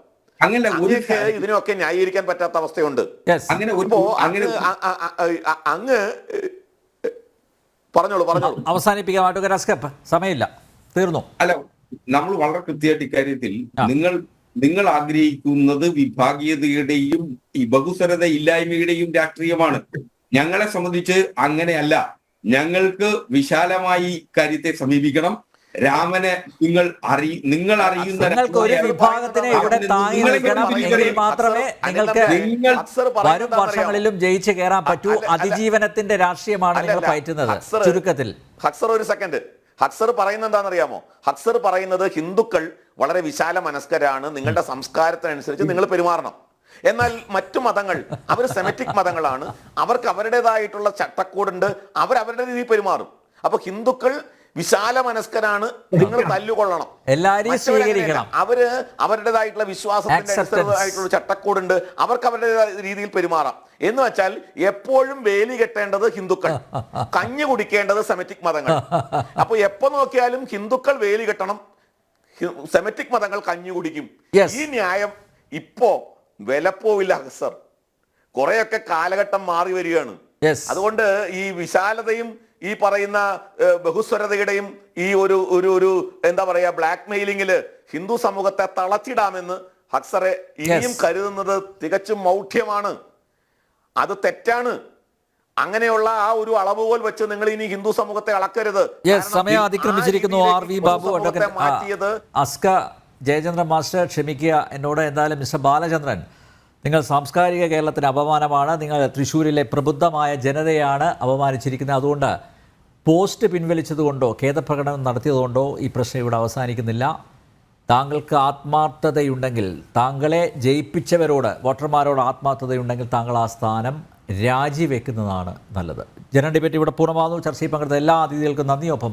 അങ്ങനെയൊക്കെ ഇതിനൊക്കെ ന്യായീകരിക്കാൻ പറ്റാത്ത അവസ്ഥയുണ്ട്. അങ്ങ് പറഞ്ഞോളൂ.
അവസാനിപ്പിക്കാം, സമയമില്ല, തീർന്നു.
അല്ല, നമ്മൾ വളരെ കൃത്യമായിട്ട് ഇക്കാര്യത്തിൽ നിങ്ങൾ ആഗ്രഹിക്കുന്നത് വിഭാഗീയതയുടെയും ഈ ബഹുസ്വരത ഇല്ലായ്മയുടെ രാഷ്ട്രീയമാണ്. ഞങ്ങളെ സംബന്ധിച്ച് അങ്ങനെയല്ല. ഞങ്ങൾക്ക് വിശാലമായി കാര്യത്തെ സമീപിക്കണം. രാമനെ നിങ്ങൾ അറിയുന്ന
ഒരു വിഭാഗത്തിനെ ഇവിടെ താങ്ങി നിൽക്കണം, എങ്കിൽ മാത്രമേ നിങ്ങൾക്ക് വരും വർഷങ്ങളിലും ജയിച്ചു കയറാൻ പറ്റൂ. അതിജീവനത്തിന്റെ രാഷ്ട്രീയമാണ് നിങ്ങൾ പയറ്റുന്നത്. ചുരുക്കത്തിൽ
ഹക്സർ ഒരു സെക്കൻഡ്, ഹക്സർ പറയുന്നത് എന്താണെന്നറിയാമോ? ഹക്സർ പറയുന്നത് ഹിന്ദുക്കൾ വളരെ വിശാല മനസ്കരാണ്, നിങ്ങളുടെ സംസ്കാരത്തിനനുസരിച്ച് നിങ്ങൾ പെരുമാറണം. എന്നാൽ മറ്റു മതങ്ങൾ അവർ സെമറ്റിക് മതങ്ങളാണ്, അവർക്ക് അവരുടേതായിട്ടുള്ള ചട്ടക്കൂടുണ്ട്, അവരുടെ രീതിയിൽ പെരുമാറും. അപ്പൊ ഹിന്ദുക്കൾ വിശാല മനസ്കരാണ്, നിങ്ങൾ തല്ലുകൊള്ളണം,
എല്ലാവരെയും സ്വീകരിക്കണം.
അവര് അവരുടേതായിട്ടുള്ള വിശ്വാസത്തിന്റെ ചട്ടക്കൂടുണ്ട്, അവർക്ക് അവരുടെ രീതിയിൽ പെരുമാറാം. എന്ന് വെച്ചാൽ എപ്പോഴും വേലി കെട്ടേണ്ടത് ഹിന്ദുക്കൾ, കഞ്ഞി കുടിക്കേണ്ടത് സെമറ്റിക് മതങ്ങൾ. അപ്പൊ എപ്പോ നോക്കിയാലും ഹിന്ദുക്കൾ വേലി കെട്ടണം, സെമറ്റിക് മതങ്ങൾ കഞ്ഞി കുടിക്കും. ഈ ന്യായം ഇപ്പോ വിലപ്പോവില്ല ഹക്സർ. കുറെയൊക്കെ കാലഘട്ടം മാറി വരികയാണ്. അതുകൊണ്ട് ഈ വിശാലതയും ഈ പറയുന്ന ബഹുസ്വരതയുടെയും ഈ ഒരു എന്താ പറയാ ബ്ലാക്ക് മെയിലിംഗില് ഹിന്ദു സമൂഹത്തെ തളച്ചിടാമെന്ന് ഹക്സറെ ഇനിയും കരുതുന്നത് തികച്ചും മൗഢ്യമാണ്. അത് തെറ്റാണ്. അങ്ങനെയുള്ള ആ ഒരു അളവുകോൽ വെച്ച് നിങ്ങൾ ഇനി ഹിന്ദു സമൂഹത്തെ അളക്കരുത്.
സമയം അതിക്രമിച്ചിരിക്കുന്നു. RV ബാബു, അസ്ക ജയചന്ദ്രൻ മാസ്റ്റർ, ക്ഷമിക്കുക എന്നോട്. എന്തായാലും മിസ്റ്റർ ബാലചന്ദ്രൻ, നിങ്ങൾ സാംസ്കാരിക കേരളത്തിന് അപമാനമാണ്. നിങ്ങൾ തൃശ്ശൂരിലെ പ്രബുദ്ധമായ ജനതയാണ് അപമാനിച്ചിരിക്കുന്നത്. അതുകൊണ്ട് പോസ്റ്റ് പിൻവലിച്ചതുകൊണ്ടോ ഖേദപ്രകടനം നടത്തിയതുകൊണ്ടോ ഈ പ്രശ്നം ഇവിടെ അവസാനിക്കുന്നില്ല. താങ്കൾക്ക് ആത്മാർത്ഥതയുണ്ടെങ്കിൽ, താങ്കളെ ജയിപ്പിച്ചവരോട്, വോട്ടർമാരോട് ആത്മാർത്ഥതയുണ്ടെങ്കിൽ താങ്കൾ ആ സ്ഥാനം രാജിവെക്കുന്നതാണ് നല്ലത്. ജനറൽ ഡിബേറ്റ് ഇവിടെ പൂർണ്ണമാകുന്നു. ചർച്ചയിൽ പങ്കെടുത്ത എല്ലാ അതിഥികൾക്കും നന്ദി. ഒപ്പം